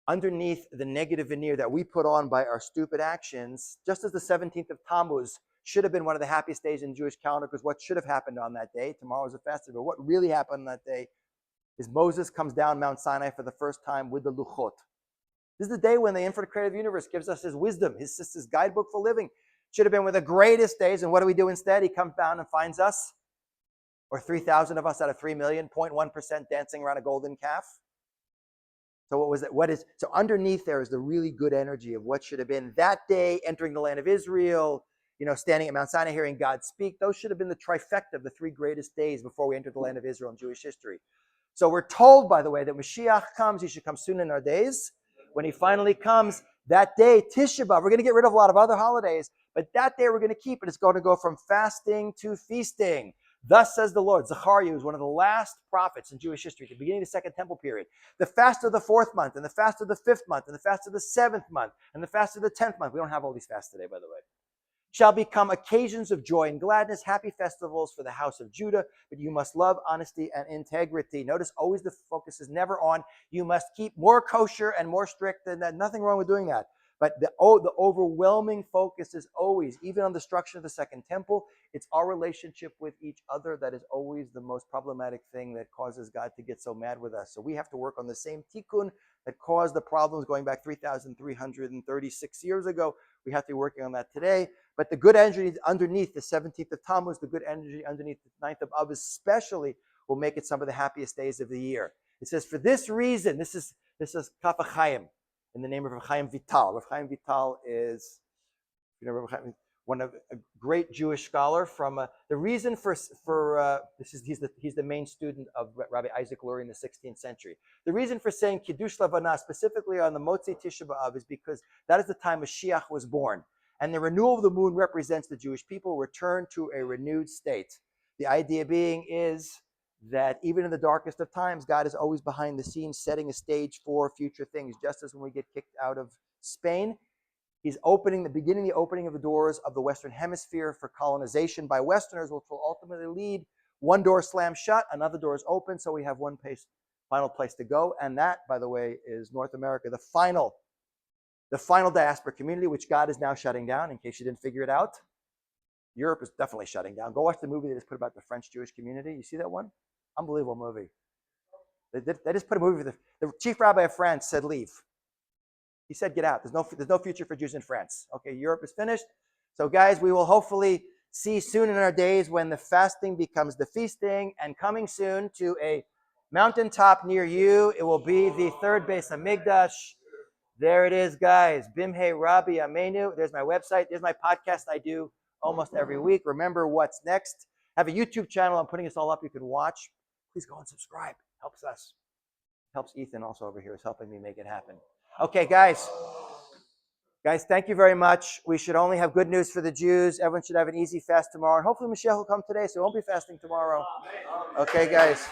underneath the negative veneer that we put on by our stupid actions, just as the 17th of Tammuz should have been one of the happiest days in Jewish calendar, because what should have happened on that day, tomorrow is a festival, what really happened on that day is Moses comes down Mount Sinai for the first time with the Luchot. This is the day when the infinite creative universe gives us his wisdom, his guidebook for living. Should have been one of the greatest days, and what do we do instead? He comes down and finds us, or 3,000 of us out of 3 million, 0.1% dancing around a golden calf. So what was it? So underneath there is the really good energy of what should have been that day, entering the land of Israel, standing at Mount Sinai, hearing God speak. Those should have been the trifecta of the three greatest days before we entered the land of Israel in Jewish history. So we're told, by the way, that Mashiach comes. He should come soon in our days. When he finally comes, that day, Tisha B'Av, we're going to get rid of a lot of other holidays, but that day we're going to keep it. It's going to go from fasting to feasting. Thus says the Lord. Zechariah was one of the last prophets in Jewish history at the beginning of the Second Temple period. The fast of the 4th month, and the fast of the 5th month, and the fast of the 7th month, and the fast of the 10th month. We don't have all these fasts today, by the way. Shall become occasions of joy and gladness, happy festivals for the house of Judah, but you must love honesty and integrity. Notice always the focus is never on, you must keep more kosher and more strict, and nothing wrong with doing that. But the overwhelming focus is always, even on the destruction of the Second Temple, it's our relationship with each other that is always the most problematic thing that causes God to get so mad with us. So we have to work on the same tikkun that caused the problems going back 3,336 years ago. We have to be working on that today. But the good energy underneath the 17th of Tammuz, the good energy underneath the 9th of Av especially, will make it some of the happiest days of the year. It says, for this reason, this is Kaf HaChaim, in the name of Rav Chaim Vital. Rav Chaim Vital is, Rav Chaim, a great Jewish scholar from the reason for he's the main student of Rabbi Isaac Lurie in the 16th century. The reason for saying Kiddush Lavanah specifically on the Motzi Tisha B'Av is because that is the time Mashiach was born. And the renewal of the moon represents the Jewish people return to a renewed state. The idea being is that even in the darkest of times, God is always behind the scenes setting a stage for future things. Just as when we get kicked out of Spain, he's beginning the opening of the doors of the Western Hemisphere for colonization by Westerners, which will ultimately lead one door slammed shut, another door is open, so we have one final place to go. And that, by the way, is North America, the final diaspora community, which God is now shutting down, in case you didn't figure it out. Europe is definitely shutting down. Go watch the movie they just put about the French Jewish community. You see that one? Unbelievable movie. They just put a movie. The chief rabbi of France said, leave. He said, get out. There's no future for Jews in France. Okay, Europe is finished. So guys, we will hopefully see soon in our days when the fasting becomes the feasting, and coming soon to a mountaintop near you. It will be the third Beis Hamikdash. There it is, guys. Bimhei Rabbi Amenu. There's my website. There's my podcast I do almost every week. Remember what's next. I have a YouTube channel. I'm putting this all up. You can watch. Please go and subscribe. Helps us. Helps Ethan also over here. Is helping me make it happen. Okay, guys. Guys, thank you very much. We should only have good news for the Jews. Everyone should have an easy fast tomorrow. And hopefully Mashiach will come today, so we won't be fasting tomorrow. Okay, guys.